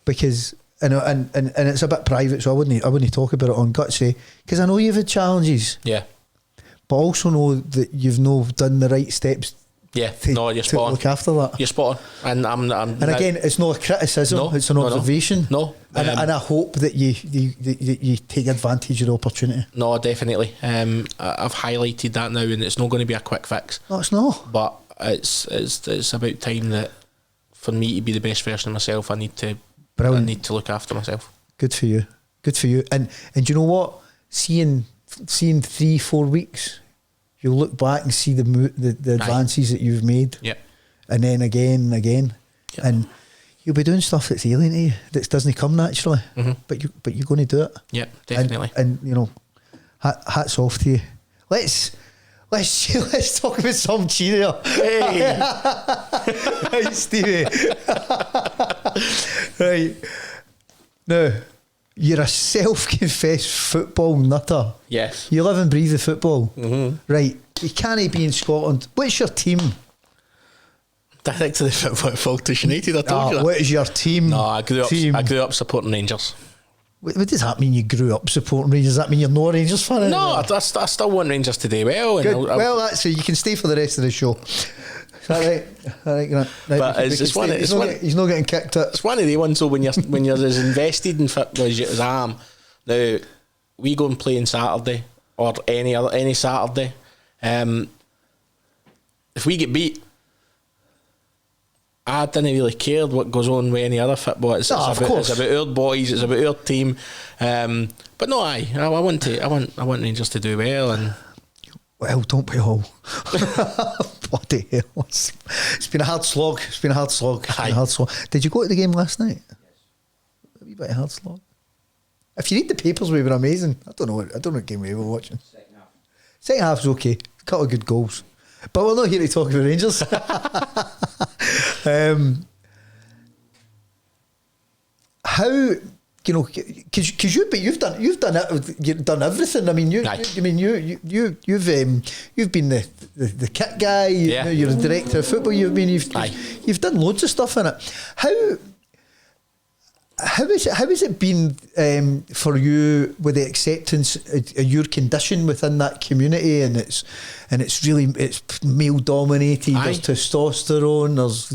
Because and it's a bit private, so I wouldn't talk about it on Gutsy, because I know you've had challenges. But also know that you've not done the right steps. You're spot on. Look after that. You're spot on. And I'm again, it's not a criticism. It's an observation. And I hope that you take advantage of the opportunity. No, definitely. I've highlighted that now, and it's not going to be a quick fix. No, it's not. But it's about time that for me to be the best version of myself, I need to look after myself. Good for you. And you know what? Seeing 3-4 weeks, you'll look back and see the advances that you've made. And then again and again. And you'll be doing stuff that's alien to you, that doesn't come naturally. But you're going to do it. Definitely. And you know, hats off to you. Let's talk about some cheerio. Hey, right, Stevie. Right now, you're a self-confessed football nutter. Yes. You live and breathe the football. Right. You can't be in Scotland. What's your team? Direct to the Fauldhouse United. I told you that. What is your team? No, I grew up supporting Rangers. What does that mean? You grew up supporting Rangers? Does that mean you're not a Rangers fan? No, I still want Rangers to do well. Good. Well, that's so you can stay for the rest of the show. Is that right? All right, right. But it's one. He's not getting kicked out. It's one of the ones though when you're as invested in football as I am. Now we go and play on Saturday or any Saturday. If we get beat, I didn't really care what goes on with any other football. It's about our boys. It's about our team. But no, I want Rangers to do well. And well, don't be all. Bloody hell! It's been a hard slog. Did you go to the game last night? Yes. A wee bit of hard slog. If you read the papers, we were amazing. I don't know what game we were watching. Second half was okay. A couple of good goals. But we're not here to talk about Rangers. How, you know, because you've done everything. I mean, you've been the kit guy. Yeah. You're a director of football. You've done loads of stuff in it. How has it been for you with the acceptance of your condition within that community, and it's male dominated. There's testosterone. There's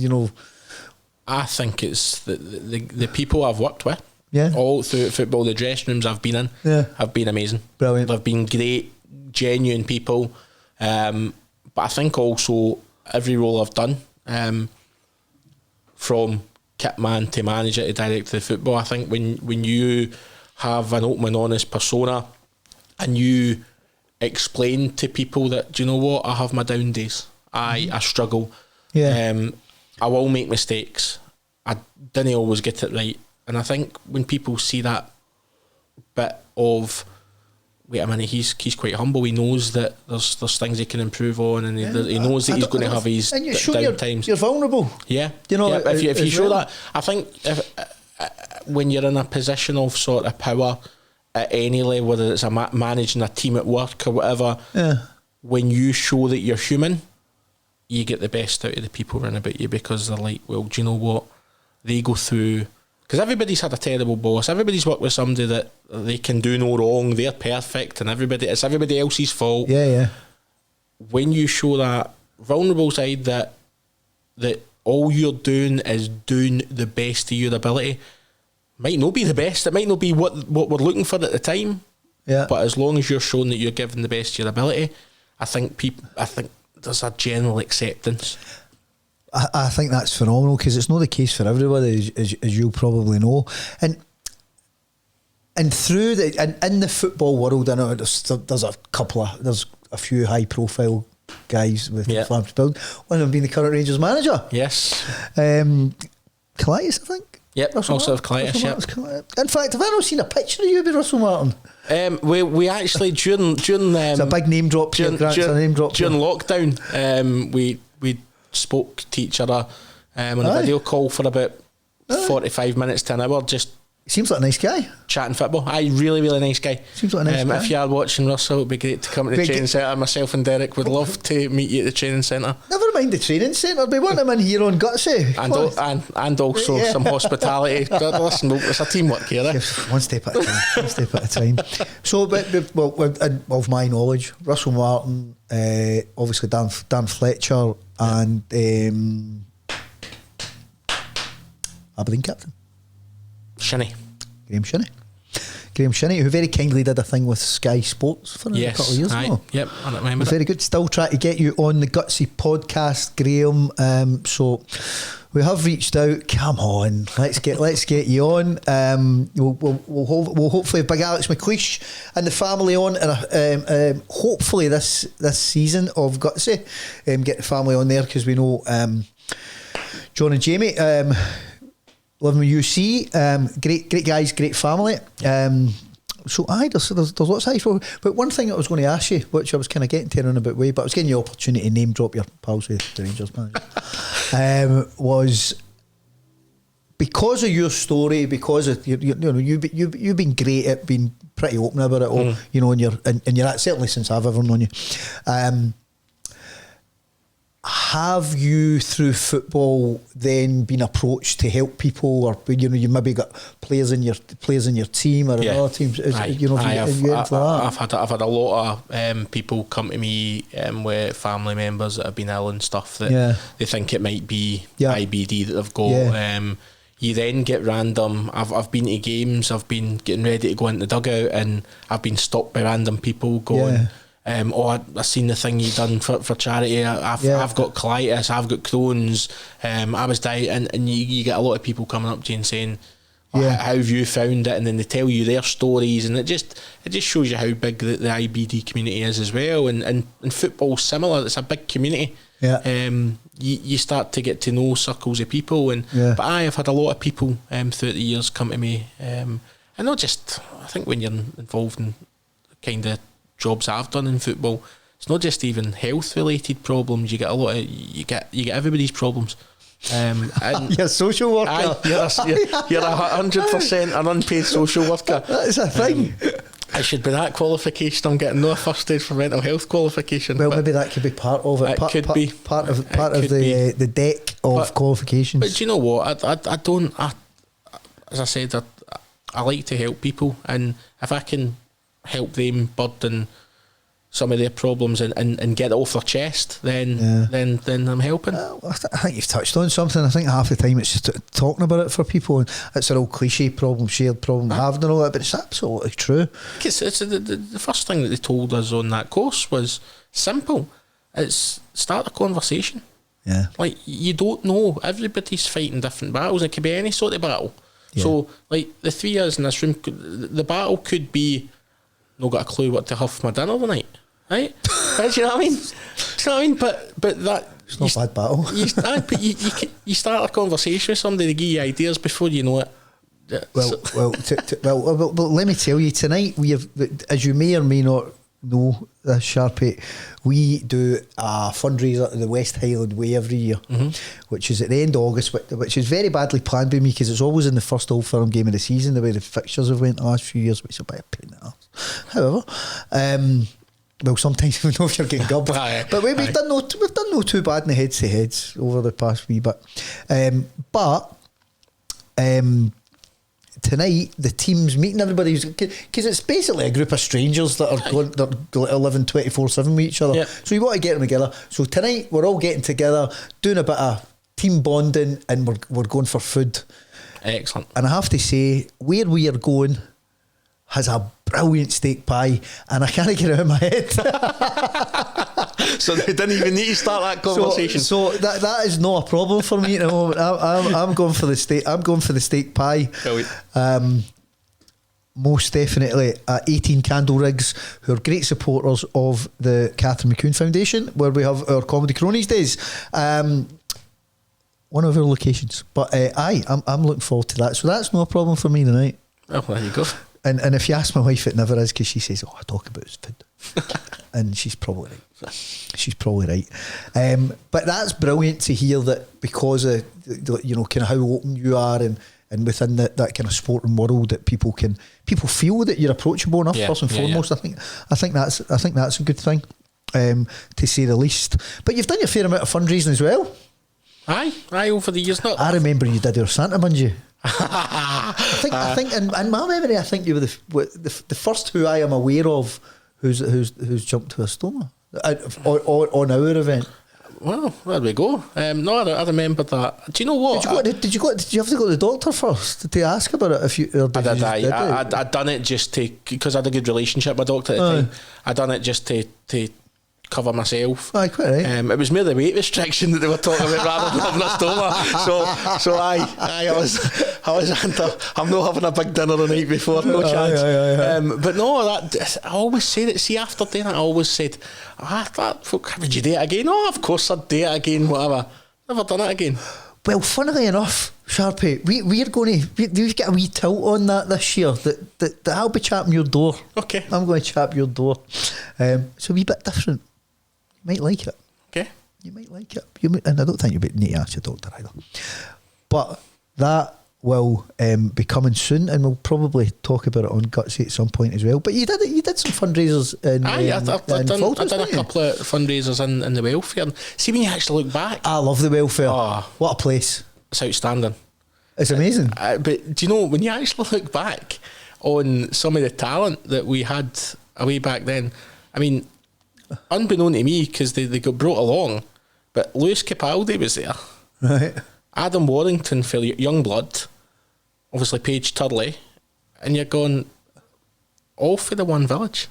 I think it's the people I've worked with. Yeah. All through football, the dressing rooms I've been in have been amazing. Brilliant. They've been great, genuine people. But I think also every role I've done, from kit man to manager to director of football, I think when you have an open and honest persona and you explain to people that, do you know what, I have my down days, I struggle, I will make mistakes, I didn't always get it right, and I think when people see that bit of, wait a minute, he's quite humble, he knows that there's things he can improve on, and he knows that he's going to have his down times. You're vulnerable. Yeah, if you show that, I think when you're in a position of sort of power at any level, whether it's managing a team at work or whatever, when you show that you're human, you get the best out of the people around about you, because they're like, well, do you know what, they go through. Because everybody's had a terrible boss. Everybody's worked with somebody that they can do no wrong. They're perfect, and it's everybody else's fault. Yeah. When you show that vulnerable side, that all you're doing is doing the best of your ability, might not be the best. It might not be what we're looking for at the time. Yeah. But as long as you're showing that you're giving the best of your ability, I think there's a general acceptance. I think that's phenomenal, because it's not the case for everybody, as you'll probably know. And through in the football world, I know there's a few high profile guys with Flames build. One of them being the current Rangers manager. Yes. Colitis, I think. Yep. Also have colitis. Yep. In fact, have I not seen a picture of you with Russell Martin? We actually during it's a big name drop. During lockdown, we spoke to each other on a video call for about 45 minutes to an hour, just seems like a nice guy chatting football. Really, really nice guy. Seems like a nice guy. If you are watching, Russell, it'd be great to come to the training centre. Myself and Derek would love to meet you at the training centre. Never mind the training centre, we want him in here on Gutsy, and also some hospitality. Listen, it's a teamwork here. One step at a time. So, but of my knowledge, Russell Martin, obviously Dan Fletcher, and Aberdeen captain Graham Shinnie, who very kindly did a thing with Sky Sports for a couple of years ago. Yep, I remember. Very good. Still trying to get you on the Gutsy podcast, Graham. So we have reached out. Come on, let's get you on. We'll hopefully have Big Alex McLeish and the family on, and hopefully this season of Gutsy, get the family on there, because we know John and Jamie. Living with UC, great guys, great family. So there's lots of high. But one thing I was going to ask you, which I was kind of getting to in a bit way, but I was getting you opportunity to name drop your pals with the Rangers manager, was because of your story, because of you've been great at being pretty open about it all, and you're at, certainly since I've ever known you. have you through football then been approached to help people, or you maybe got players in your team or another team? I've had a lot of people come to me with family members that have been ill and stuff that they think it might be IBD that they've got. You then get random. I've been to games. I've been getting ready to go into the dugout, and I've been stopped by random people going. I seen the thing you done for charity. I've got colitis, I've got Crohn's, I was dying, and you get a lot of people coming up to you and saying, how have you found it? And then they tell you their stories, and it just shows you how big the IBD community is as well. And football's similar. It's a big community. You start to get to know circles of people, but I've had a lot of people throughout the years come to me, and not just. I think when you're involved in kind of jobs I've done in football, it's not just even health related problems. You get a lot of you get everybody's problems. And you're a social worker. You're 100% an unpaid social worker. That is a thing. I should be that qualification. I'm getting no first aid for mental health qualification. Well, maybe that could be part of it. Could be part of the deck of qualifications. But do you know what? I don't. As I said, I like to help people, and if I can help them burden some of their problems and get it off their chest, then I'm helping. I think you've touched on something. I think half the time it's just talking about it for people, and it's an old cliche problem, shared problem, having and all that, but it's absolutely true. It's the first thing that they told us on that course was simple. It's start a conversation. Like, you don't know, everybody's fighting different battles. It could be any sort of battle. So like the three of us in this room, the battle could be not got a clue what to have for my dinner tonight, right? Do you know what I mean? Do you know what I mean? But that it's not a bad battle. But you start a conversation with somebody, they give you ideas before you know it. Well, let me tell you, tonight we have, as you may or may not know, Sharpie, we do a fundraiser at the West Highland Way every year, which is at the end of August, which is very badly planned by me because it's always in the first Old Firm game of the season, the way the fixtures have went the last few years, which is a bit of a pain in the arse. However, well, sometimes we know if you're getting gubbed, but we've done no too bad in the heads to heads over the past wee bit. Tonight the team's meeting everybody, because it's basically a group of strangers that are living 24/7 with each other. So you want to get them together. So tonight we're all getting together, doing a bit of team bonding, and we're going for food. Excellent. And I have to say, where we are going has a brilliant steak pie, and I can't get it out of my head. So they didn't even need to start that conversation. So that is not a problem for me at the moment. I'm going for the steak. I'm going for the steak pie. Most definitely. 18 Candle Rigs, who are great supporters of the Catherine McCune Foundation, where we have our Comedy Cronies days. One of our locations. But I'm looking forward to that. So that's no problem for me tonight. Oh, there you go. And if you ask my wife, it never is, because she says, I talk about food. And she's probably right. But that's brilliant to hear that, because of kind of how open you are, and within that kind of sporting world, that people feel that you're approachable enough. First and foremost, I think that's a good thing, to say the least. But you've done your fair amount of fundraising as well. Aye, over the years. I remember you did your Santa bungee. I think in my memory, I think you were the first who I am aware of who's jumped to a stoma on our event. Well, there we go. No, I remember that. Do you know what? Did you have to go to the doctor first to ask about it? I'd done it just because I had a good relationship with my doctor at the time. I done it just to cover myself. Aye, quite right. It was more the weight restriction that they were talking about rather than having a stoma. So I was under. I'm not having a big dinner the night before, no chance. But no, I always said it. See, after doing it, I always said, would you do it again? Oh, of course I'd do it again. Whatever. Never done it again. Well, funnily enough, Sharpie, we've got a wee tilt on that this year. That I'll be chapping your door. Okay. I'm going to chap your door. It's a wee bit different. You might like it. Okay. You might like it. And I don't think you need to ask your doctor either. But that will be coming soon, and we'll probably talk about it on Gutsy at some point as well. But you did some fundraisers in I've done Fauldhouse, a couple of fundraisers in the welfare. See, when you actually look back, I love the welfare. Oh, what a place! It's outstanding. It's amazing. But do you know, when you actually look back on some of the talent that we had away back then, I mean, unbeknown to me, because they got brought along, but Lewis Capaldi was there. Right. Adam Warrington for Youngblood, obviously Paige Turley, and you're going all for the one village.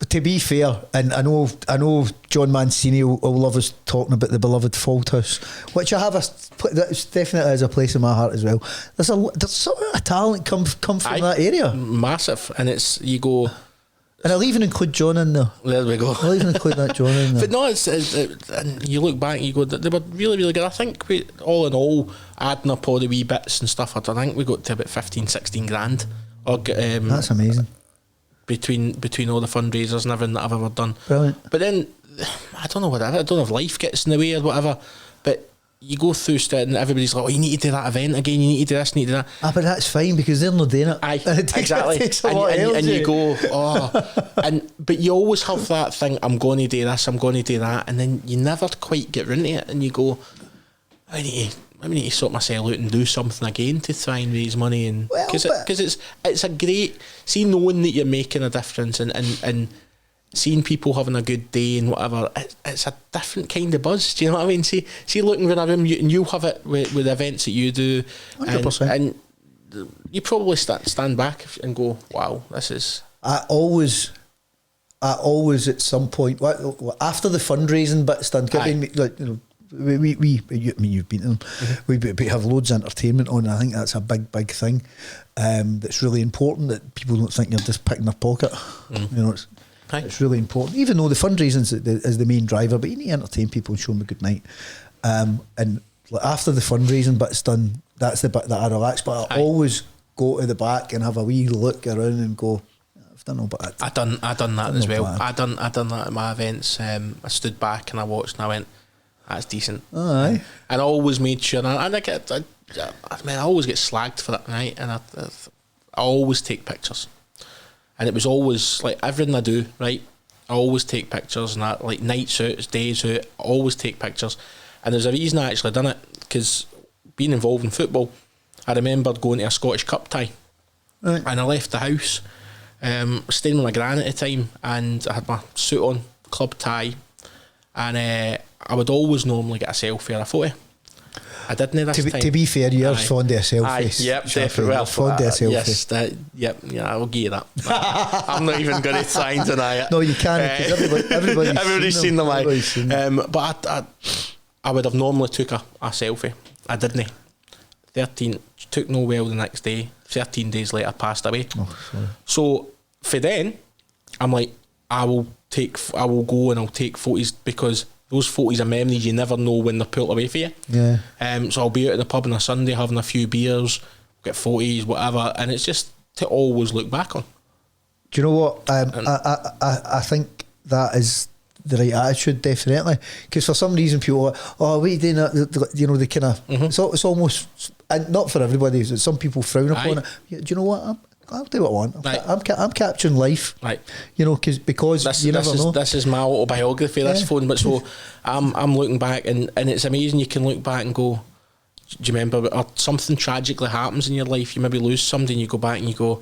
To be fair, and I know John Mancini will love us talking about the beloved Fauldhouse, which I have that's definitely has a place in my heart as well. There's sort of a talent come from that area, massive, and it's you go. And I'll even include John in there. There we go. I'll even include that John in there. But no, and you look back and you go, they were really, really good. I think we, all in all, adding up all the wee bits and stuff, I think we got to about 15, 16 grand. That's amazing. Between all the fundraisers and everything that I've ever done. Brilliant. But then, I don't know, whatever. I don't know if life gets in the way or whatever, but you go through stuff and everybody's like, oh, you need to do that event again, you need to do this, you need to do that. But that's fine because they're not doing it. Aye, exactly. And you go, oh, but you always have that thing, I'm going to do this, I'm going to do that, and then you never quite get round to it, and you go, I need to sort myself out and do something again to try and raise money, and because it's a great, see, knowing that you're making a difference and seeing people having a good day and whatever, it's a different kind of buzz. Do you know what I mean? See looking around a room, and you have it with events that you do, 100%. and you probably stand back and go, wow, this is. I always at some point after the fundraising bit's done. Like, you know, you've been to them. Mm-hmm. We have loads of entertainment on. I think that's a big thing. That's really important, that people don't think you're just picking their pocket. You know, it's really important. Even though the fundraising is the main driver, but you need to entertain people and show them a good night. And like after the fundraising bit's done, that's the bit that I relax. But I always go to the back and have a wee look around and go, I've done all but I done that as well. I done that at my events. I stood back and I watched and I went, that's decent. Aye. And I always made sure, and I always get slagged for that, right? And I always take pictures. And it was always like everything I do, right? I always take pictures, and that, like nights out, days out, I always take pictures. And there's a reason I actually done it, because being involved in football, I remembered going to a Scottish Cup tie, right. And I left the house, staying with my gran at the time, and I had my suit on, club tie, and I would always normally get a selfie or a photo. I didn't this time. To be fair, you're fond of a selfie. Yep, definitely. Well, fond of a selfie. Yes, yeah, I'll give you that. I'm not even going to try and deny it. No, you can't, because everybody's seen them. But I would have normally took a selfie. I didn't. 13 took no well the next day. 13 days later, passed away. Oh, sorry. So for then, I'm like, I will go and I'll take photos, because those photos are memories. You never know when they're pulled away for you. Yeah. So I'll be out at the pub on a Sunday having a few beers, get photos, whatever, and it's just to always look back on. Do you know what? I think that is the right attitude, definitely. Because for some reason people are, oh, what are you doing that? You know, they kind of, it's almost, and not for everybody, some people frown upon it. Do you know what? I'll do what I want. I'm capturing life, right? You know, because you never know. This is my autobiography. This phone, but so I'm looking back, and it's amazing. You can look back and go, do you remember? Or something tragically happens in your life. You maybe lose somebody, and you go back and you go,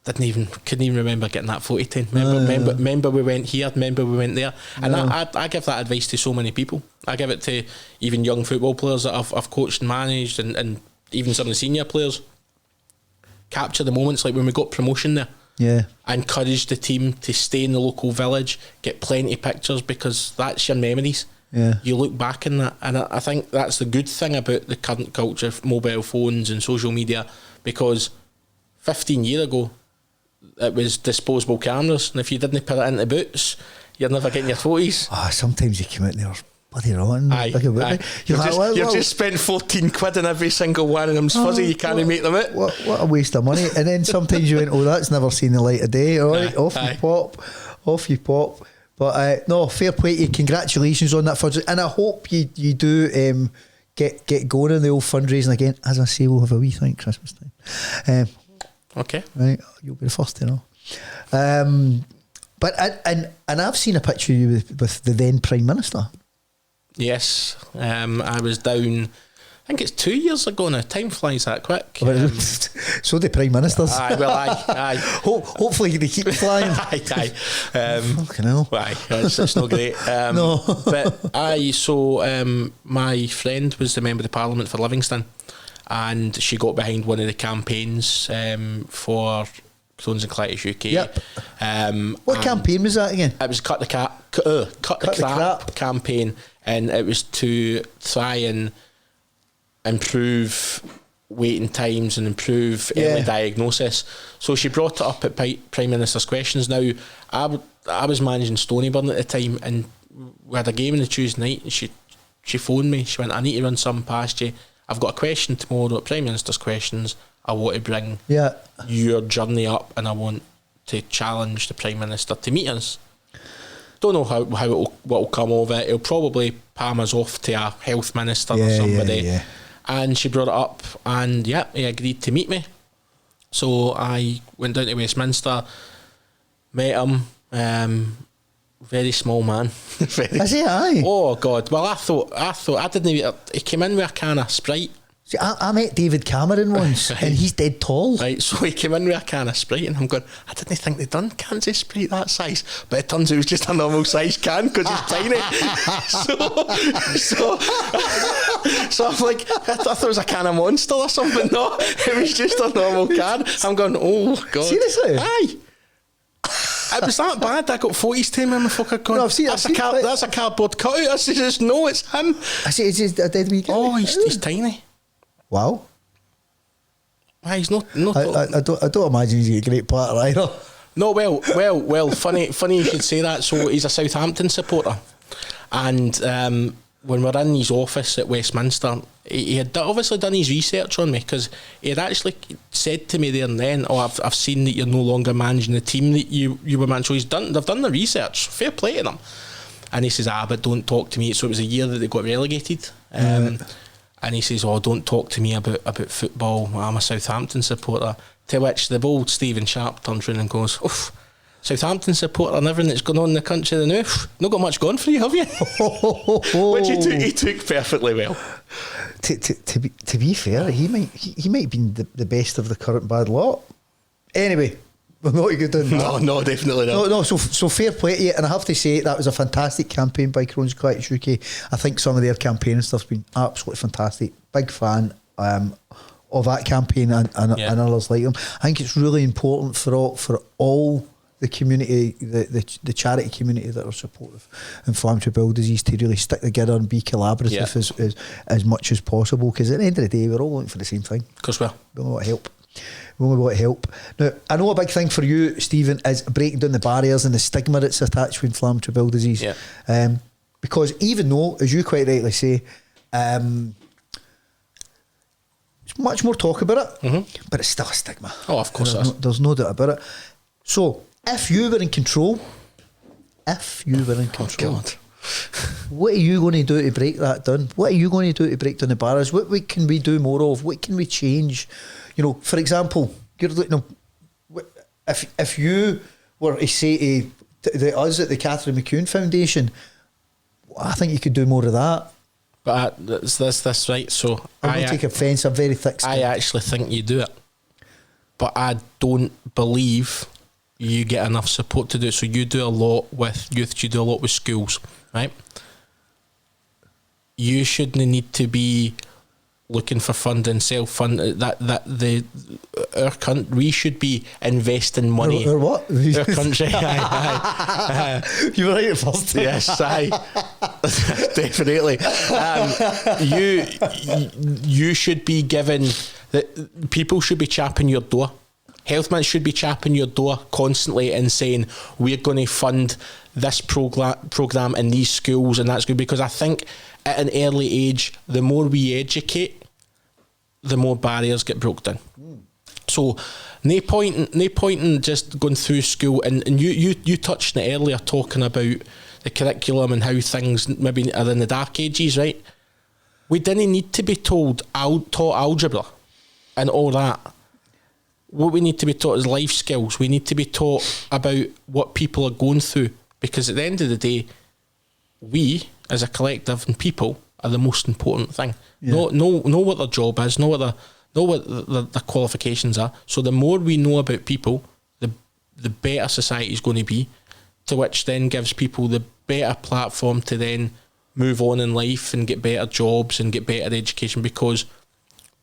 couldn't even remember getting that photo taken. Remember we went here. Remember we went there. And I give that advice to so many people. I give it to even young football players that I've coached and managed, and even some of the senior players. Capture the moments, like when we got promotion there. Yeah. I encourage the team to stay in the local village, get plenty of pictures, because that's your memories. Yeah. You look back in that, and I think that's the good thing about the current culture of mobile phones and social media, because 15 years ago it was disposable cameras, and if you didn't put it into boots, you're never getting your photos. Sometimes you come out there bloody rotten. You've just spent 14 quid on every single one, and them's fuzzy, you can't make them out. What a waste of money. And then sometimes you went, oh, that's never seen the light of day. All right, off you pop. But no, fair play to you. Congratulations on that, and I hope you do get going on the old fundraising again. As I say, we'll have a wee thing at Christmas time. Okay. Right, you'll be the first to know. But and I've seen a picture of you with the then Prime Minister. Yes, I was down. I think it's 2 years ago now. Time flies that quick. So the Prime Ministers. Aye. Hopefully they keep flying. Aye. Fucking hell. Aye, it's not great. No. But my friend was the Member of the Parliament for Livingston, and she got behind one of the campaigns for Crohn's and Colitis UK. Yep. What campaign was that again? It was Cut the Crap campaign, and it was to try and improve waiting times and improve early diagnosis. So she brought it up at Prime Minister's Questions. Now, I was managing Stonyburn at the time, and we had a game on the Tuesday night, and she phoned me. She went, I need to run some past you. I've got a question tomorrow at Prime Minister's Questions. I want to bring your journey up, and I want to challenge the Prime Minister to meet us. Don't know what will come of it. He'll probably palm us off to a health minister or somebody. Yeah. And she brought it up, and he agreed to meet me. So I went down to Westminster, met him. Very small man. Is he? Aye. Oh God. Well, I thought I didn't even. He came in with a can of Sprite. See, I met David Cameron once, right. And he's dead tall. Right, so he came in with a can of Sprite, and I'm going, I didn't think they'd done cans of Sprite that size, but it turns out it was just a normal size can because it's tiny. So I'm like, I thought it was a can of Monster or something. No, it was just a normal can. I'm going, oh God. Seriously? Aye. It was that bad. I got 40s to him and my fucker going, no, that's a cardboard cutout. I said, no, it's him. I said, is he a dead wee guy? Oh, he's tiny. Wow. Aye, he's not. I don't imagine he's a great player either. No, well. Funny you should say that. So he's a Southampton supporter, and when we're in his office at Westminster, he had obviously done his research on me, because he had actually said to me there and then, "Oh, I've seen that you're no longer managing the team that you were managing." So they've done the research. Fair play to them. And he says, but don't talk to me. So it was a year that they got relegated. And he says, don't talk to me about football. I'm a Southampton supporter. To which the bold Stephen Sharp turns round and goes, oof, Southampton supporter and everything that's going on in the country, then oof, not got much going for you, have you? Which he took perfectly well. To be fair, he might be the best of the current bad lot. Anyway, we're not good doing that. No, definitely not. No, so fair play to you, and I have to say that was a fantastic campaign by Crohn's Colitis UK. I think some of their campaign and stuff's been absolutely fantastic. Big fan of that campaign and others like them. I think it's really important for all the community, the charity community that are supportive of inflammatory bowel disease, to really stick together and be collaborative as much as possible, because at the end of the day we're all looking for the same thing. Of course we are. We want to help. We want to help. Now, I know a big thing for you, Stephen, is breaking down the barriers and the stigma that's attached to inflammatory bowel disease. Yeah. Because even though, as you quite rightly say, there's much more talk about it, but it's still a stigma. Oh, of course there's no doubt about it. So, if you were in control, oh God. What are you going to do to break that down? What are you going to do to break down the barriers? What can we do more of? What can we change? You know, for example, if you were to say to us at the Catherine McEwen Foundation, I think you could do more of that. But that's right. So I don't take offence. I'm very thick skinned. I actually think you do it, but I don't believe you get enough support to do it. So you do a lot with youth. You do a lot with schools, right? You shouldn't need to be looking for funding, self-funding. Our country, we should be investing money. Or what? Our country. You were right at first. Yes, definitely. You should be given that. People should be chapping your door. Healthmen should be chapping your door constantly and saying, we're going to fund this program in these schools, and that's good, because I think at an early age, the more we educate, the more barriers get broke down. So no point in just going through school, and you touched on it earlier, talking about the curriculum and how things maybe are in the dark ages, right? we didn't need to be taught algebra and all that. What we need to be taught is life skills. We need to be taught about what people are going through, because at the end of the day, we as a collective and people are the most important thing. Yeah. Know what their job is, know what the qualifications are. So the more we know about people, the better society is going to be, to which then gives people the better platform to then move on in life and get better jobs and get better education, because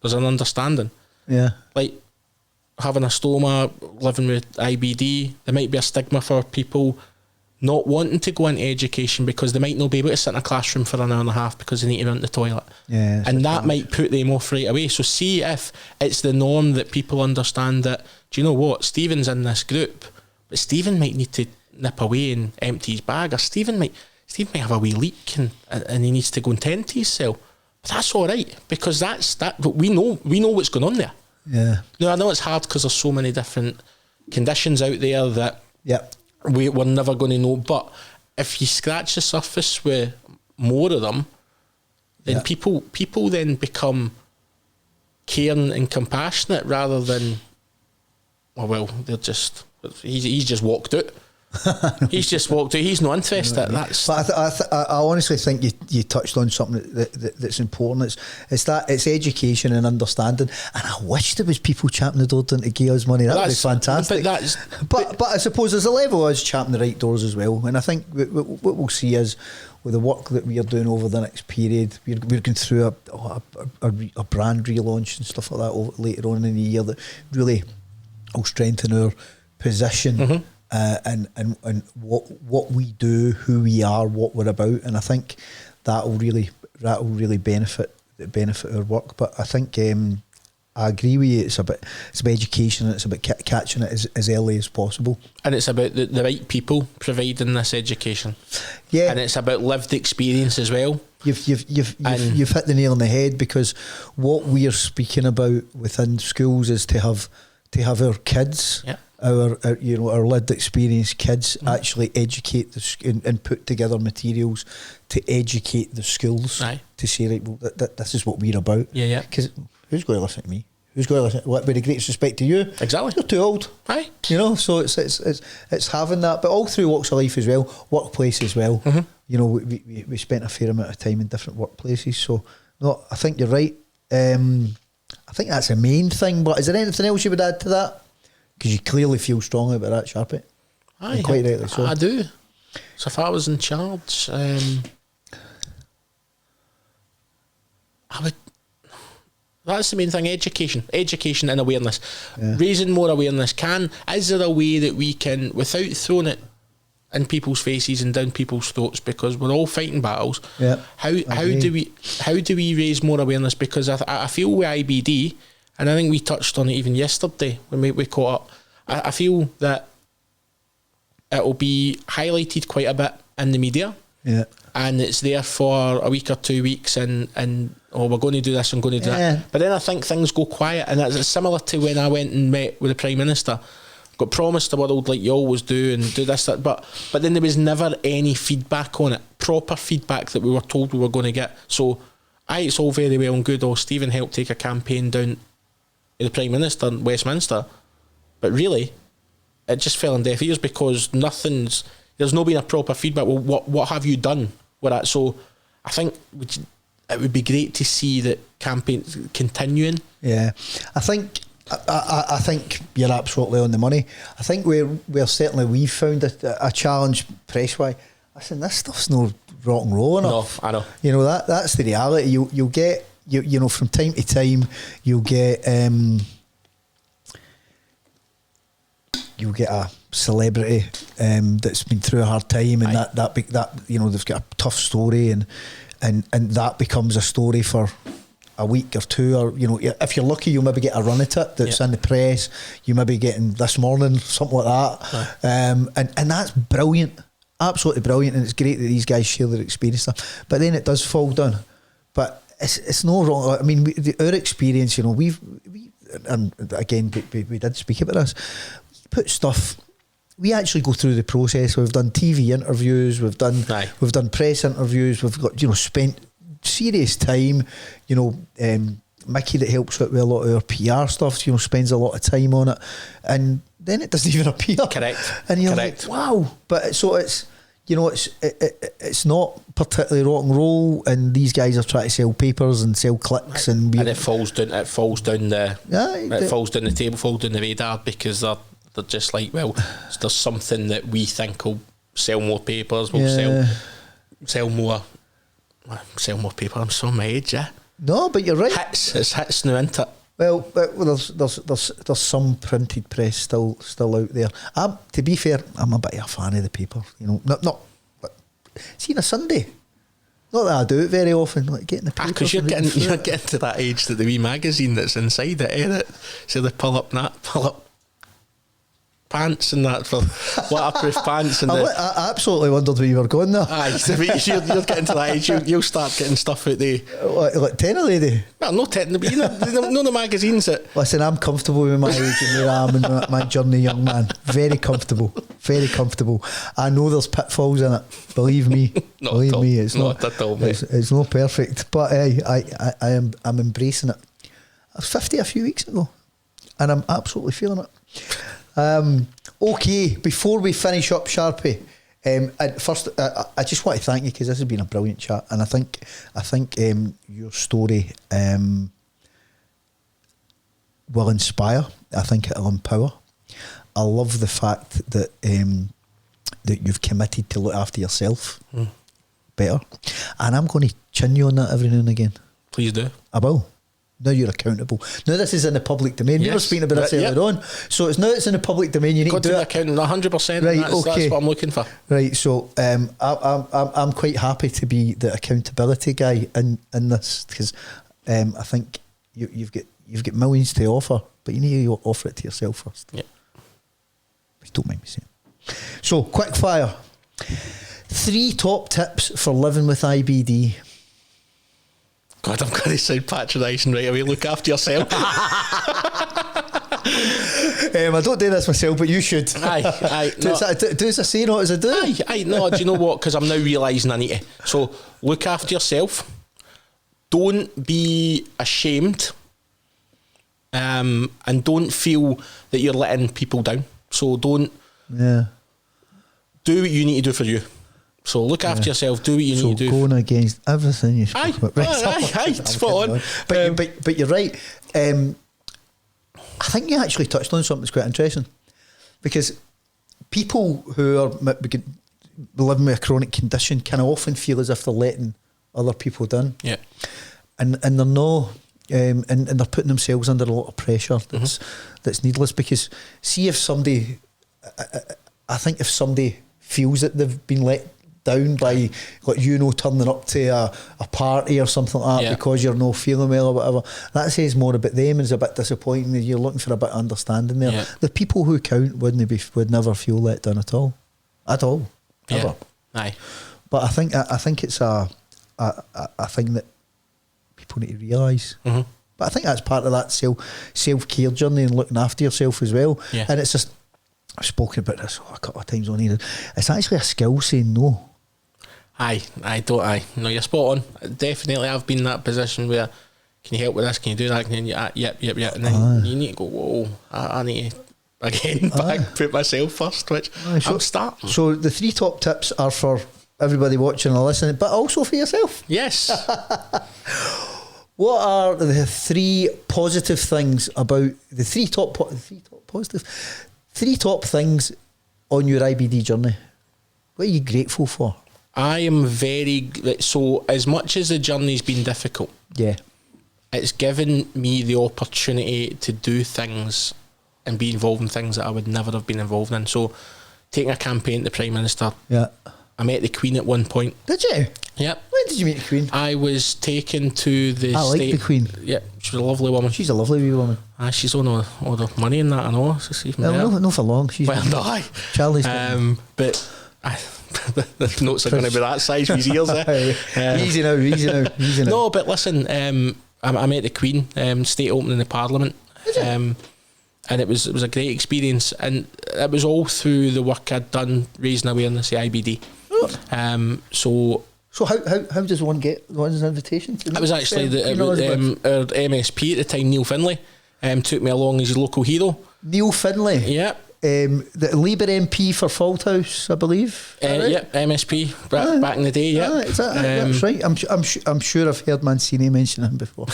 there's an understanding. Yeah. Like having a stoma, living with IBD, there might be a stigma for people not wanting to go into education because they might not be able to sit in a classroom for an hour and a half because they need to run to the toilet. Yeah, and that might put them off right away. So see if it's the norm that people understand that, do you know what, Stephen's in this group, but Stephen might need to nip away and empty his bag, or Stephen might have a wee leak and he needs to go and tend to himself. But that's all right, because we know what's going on there. Yeah. No, I know it's hard because there's so many different conditions out there that we're never going to know. But if you scratch the surface with more of them, then people then become caring and compassionate rather than, he's just walked out. He's just walked out. He's not interested. But I honestly think you touched on something that's important. It's education and understanding. And I wish there was people champing the door down to give us money. That would be fantastic. But I suppose there's a level of us champing the right doors as well. And I think what we'll see is, with the work that we are doing over the next period, we're going through a brand relaunch and stuff like that later on in the year that really will strengthen our position. Mm-hmm. And what we do, who we are, what we're about, and I think that will really benefit our work. But I think I agree with you. It's about education, and it's about catching it as early as possible. And it's about the right people providing this education. Yeah, and it's about lived experience as well. You've hit the nail on the head, because what we are speaking about within schools is to have our kids. Yeah. Our lived experience kids actually educate and put together materials to educate the schools. Aye. To say, right, well, this is what we're about. Yeah. Because who's going to listen to me? Who's going to listen? With the greatest respect to you, exactly. You're too old. Aye. So it's having that, but all through walks of life as well, workplace as well. Mm-hmm. We spent a fair amount of time in different workplaces. So no, I think you're right. I think that's the main thing. But is there anything else you would add to that? Because you clearly feel strongly about that, Sharpie. Aye, quite rightly so. I do. So if I was in charge, I would. That's the main thing: education and awareness. Yeah. Raising more awareness. Is there a way that we can, without throwing it in people's faces and down people's throats, because we're all fighting battles? Yeah. How do we raise more awareness? Because I feel with IBD. And I think we touched on it even yesterday when we caught up. I feel that it'll be highlighted quite a bit in the media. Yeah. And it's there for a week or 2 weeks and we're going to do this and going to do that. But then I think things go quiet, and it's similar to when I went and met with the Prime Minister. Got promised the world like you always do and do this, that, but then there was never any feedback on it. Proper feedback that we were told we were going to get. So it's all very well and good. Stephen helped take a campaign down the Prime Minister in Westminster, but really it just fell on deaf ears because there's not been a proper feedback. Well, what have you done with that? So I think it would be great to see that campaign continuing. Yeah, I think you're absolutely on the money. I think we're certainly, we've found a challenge press-wise. Listen, this stuff's no rock and roll enough. No, I know. That's the reality. You'll get from time to time, you'll get a celebrity that's been through a hard time, and that they've got a tough story, and that becomes a story for a week or two, or if you're lucky, you'll maybe get a run at it that's in the press. You may be getting This Morning, something like that, and that's brilliant, absolutely brilliant, and it's great that these guys share their experience stuff. But then it does fall down. But it's no wrong. I mean, our experience, we and again we did speak about this. We put stuff. We actually go through the process. We've done TV interviews. We've done press interviews. We've got spent serious time. You know, Mickey that helps out with a lot of our PR stuff, you know, spends a lot of time on it, and then it doesn't even appear. Correct. And you're like, wow. But so it's, you know, it's not particularly rock and roll, and these guys are trying to sell papers and sell clicks, and it falls down the falls down the table, falls down the radar, because they're just like, well, there's something that we think will sell more papers, will sell more paper. I'm so my age, yeah. No, but you're right. It's hits now, isn't it? Well, there's some printed press still out there. To be fair, I'm a bit of a fan of the paper. You know, not. See, on a Sunday, not that I do it very often. Like getting the paper. Because you're getting to that age that the wee magazine that's inside it, so they pull up pants and that for waterproof pants. And I absolutely wondered where you were going there. Aye, so you're getting to that age, you'll start getting stuff out there. Like Tenor Lady? Well, no Tenor, but you know the magazines that... Listen, I'm comfortable with my age and where I am in my journey, young man. Very comfortable. Very comfortable. I know there's pitfalls in it. Believe me. It's not at all, mate. It's not perfect. But I'm embracing it. I was 50 a few weeks ago, and I'm absolutely feeling it. Okay, before we finish up, Sharpie, first I just want to thank you, because this has been a brilliant chat, and I think your story will inspire. I think it'll empower. I love the fact that that you've committed to look after yourself better, and I'm going to chin you on that every now and again. Please do. I will. Now you're accountable. Now this is in the public domain. We were speaking about this earlier on. So it's in the public domain. You need to do it. Accountant 100%. Right, that's what I'm looking for. Right. So I'm quite happy to be the accountability guy in this, because I think you've got millions to offer, but you need to offer it to yourself first. Yeah. Don't mind me saying. So quick fire. 3 top tips for living with IBD. God, I'm going to sound patronising right away. Look after yourself. I don't do this myself, but you should. Aye. Do as I say, not as I do. Aye. No, do you know what? Because I'm now realising I need to. So look after yourself. Don't be ashamed. And don't feel that you're letting people down. So don't. Yeah. Do what you need to do for you. So look after yourself. Do what you need to do. Going against everything you spoke about. Aye, spot on. But you're right. I think you actually touched on something that's quite interesting, because people who are living with a chronic condition can often feel as if they're letting other people down. Yeah, and they're not. And they're putting themselves under a lot of pressure that's needless. Because see, if somebody, I think if somebody feels that they've been let down by, like, turning up to a party or something like that because you're not feeling well or whatever, that says more about them and is a bit disappointing. You're looking for a bit of understanding there. The people who count would never feel let down at all, ever. Aye. But I think it's a thing that people need to realise. But I think that's part of that self-care journey and looking after yourself as well. And it's just, I've spoken about this a couple of times on here, it's actually a skill saying no. Aye. No, you're spot on. Definitely, I've been in that position where, can you help with this? Can you do that? Yep. And then you need to go, whoa, I need to, again, put myself first, which I'm starting. So the 3 top tips are for everybody watching and listening, but also for yourself. Yes. What are the 3 positive things about the 3 top things on your IBD journey? What are you grateful for? I am so as much as the journey's been difficult, it's given me the opportunity to do things and be involved in things that I would never have been involved in. So taking a campaign to the Prime Minister, I met the Queen at one point. Did you? Yep. When did you meet the Queen? I was taken to the I like the Queen. Yeah, she was a lovely woman. She's a lovely wee woman. She's on all the money in that, I know. No for long. Charlie's but the notes are going to be that size for his ears. Easy now. No, but listen, I met the Queen, state opening the Parliament, and it was a great experience, and it was all through the work I'd done raising awareness of IBD. So So how does one get one's invitation? To It was actually our MSP at the time, Neil Finlay, took me along as his local hero. Neil Finlay? Yeah. The Labour MP for Fauldhouse, I believe. Right? Yeah, MSP back in the day. Yeah, that's right. I'm sure I've heard Mancini mention him before.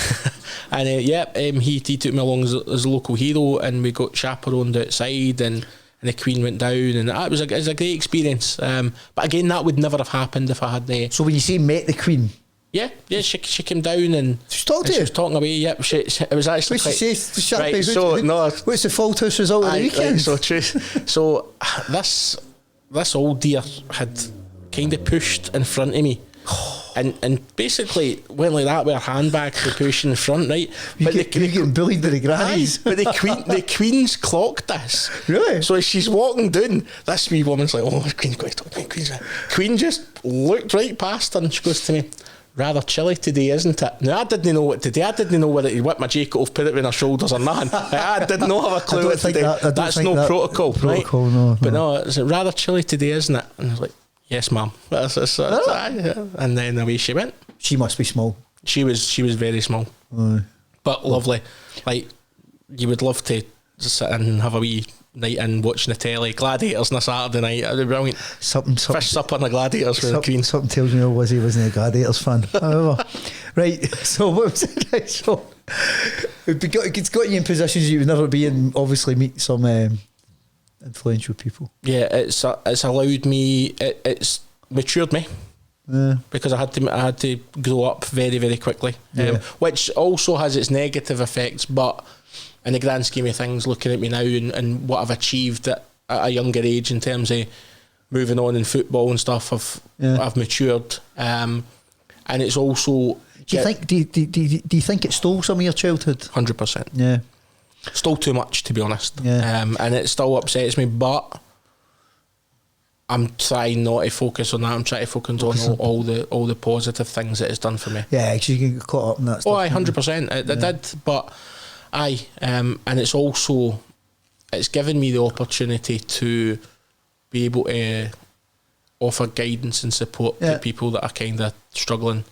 And he took me along as a local hero, and we got chaperoned outside, and the Queen went down, and it was a great experience. But again, that would never have happened if I had. So when you say met the Queen. Yeah, she came down and she was talking away. Yep, it was actually. What's she say? Right, so no. What's the Fauldhouse result of the weekend? Right, so true. So this old dear had kind of pushed in front of me, and basically went like that with her handbag to push in front, right? You're getting bullied by the grannies. But the Queen's clocked this. Really? So as she's walking down, this wee woman's like, "Oh, the Queen's going to talk to me." Queen just looked right past her and she goes to me, "Rather chilly today, isn't it?" Now I didn't know what to do. I didn't know whether to whip my jacket off, put it on her shoulders or nothing. I did not have a clue what to do. That's no protocol, right? No. But no, it's rather chilly today, isn't it? And I was like, "Yes, ma'am." And then away she went. She must be small. She was very small, but lovely. Like, you would love to sit and have a wee night in watching the telly, Gladiators on a Saturday night. It'd be brilliant. Something Fish supper on the Gladiators with the Queen. Something tells me he wasn't a Gladiators fan. However, right. So what was it? Right, so it's got you in positions you would never be in. Obviously, meet some influential people. Yeah, it's allowed me. It's matured me. Yeah. Because I had to grow up very, very quickly, which also has its negative effects, but in the grand scheme of things, looking at me now and what I've achieved at a younger age in terms of moving on in football and stuff, I've matured, and it's also. Do you think it stole some of your childhood? 100%. Yeah, stole too much, to be honest. Yeah. And it still upsets me, but I'm trying not to focus on that. I'm trying to focus on all the positive things that it's done for me. Yeah, because you can get caught up in that stuff. Oh, 100%. It did, but and it's given me the opportunity to be able to offer guidance and support to people that are kind of struggling.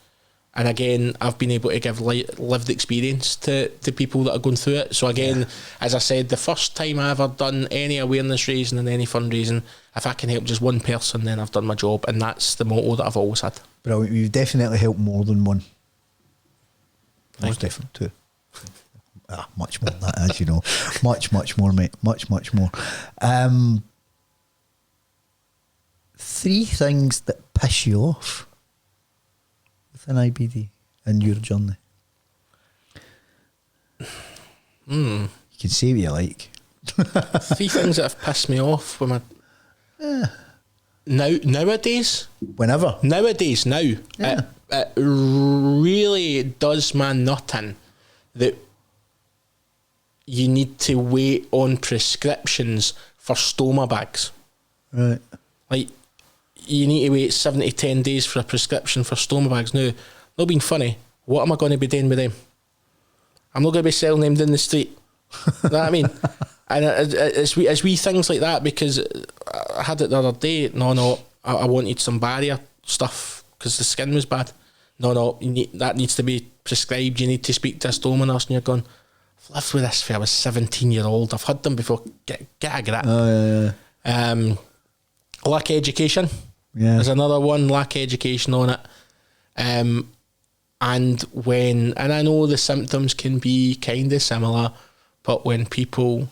And again, I've been able to give lived experience to people that are going through it. So again, as I said, the first time I ever done any awareness raising and any fundraising, if I can help just one person, then I've done my job. And that's the motto that I've always had. Brilliant. You've definitely helped more than one. Most definitely too. Much more than that, as you know. Much more, mate. Much more. 3 things that piss you off within IBD in your journey. You can say what you like. 3 things that have pissed me off with my nowadays. Whenever. Nowadays, now. Yeah. It really does my nut in that you need to wait on prescriptions for stoma bags. Right. Like, you need to wait 7 to 10 days for a prescription for stoma bags. Now, not being funny, what am I going to be doing with them? I'm not going to be selling them down the street. You know what I mean? And it's wee things like that, because I had it the other day. No, I wanted some barrier stuff because the skin was bad. No, that needs to be prescribed. You need to speak to a stoma nurse, and you're going, I've lived with this for I was 17-year-old. I've had them before. Get a grip. Oh, yeah. Lack of education. Yeah. There's another one, lack of education on it. And I know the symptoms can be kind of similar, but when people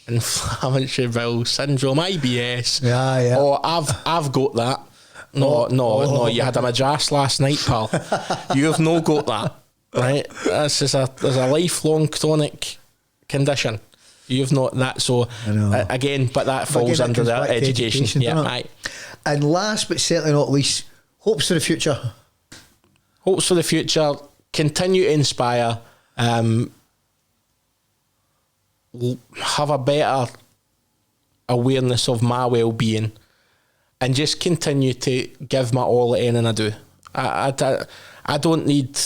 inflammatory bowel syndrome, IBS. Yeah. Oh, I've got that. No, you had a madras last night, pal. You've no got that, right? This is a lifelong chronic condition. You've not that, so again, but that falls under that education. Yeah, right. And last but certainly not least, hopes for the future. Hopes for the future. Continue to inspire. Have a better awareness of my well-being, and just continue to give my all at anything I do. I don't need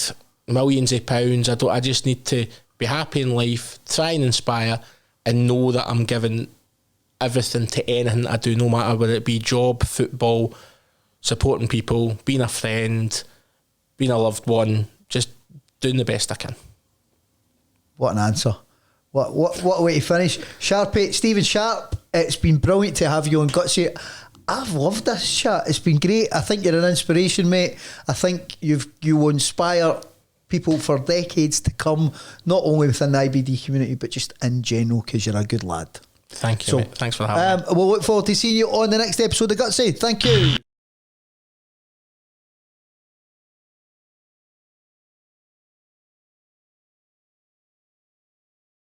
millions of pounds. I just need to be happy in life, try and inspire, and know that I'm giving everything to anything I do, no matter whether it be job, football, supporting people, being a friend, being a loved one, just doing the best I can. What an answer. What a way to finish. Sharpie, Stephen Sharp, it's been brilliant to have you on Gutsy. I've loved this chat. It's been great. I think you're an inspiration, mate. I think you will inspire people for decades to come, not only within the IBD community, but just in general, because you're a good lad. Thank you, mate. Thanks for having me. We'll look forward to seeing you on the next episode of Gutsy. Thank you.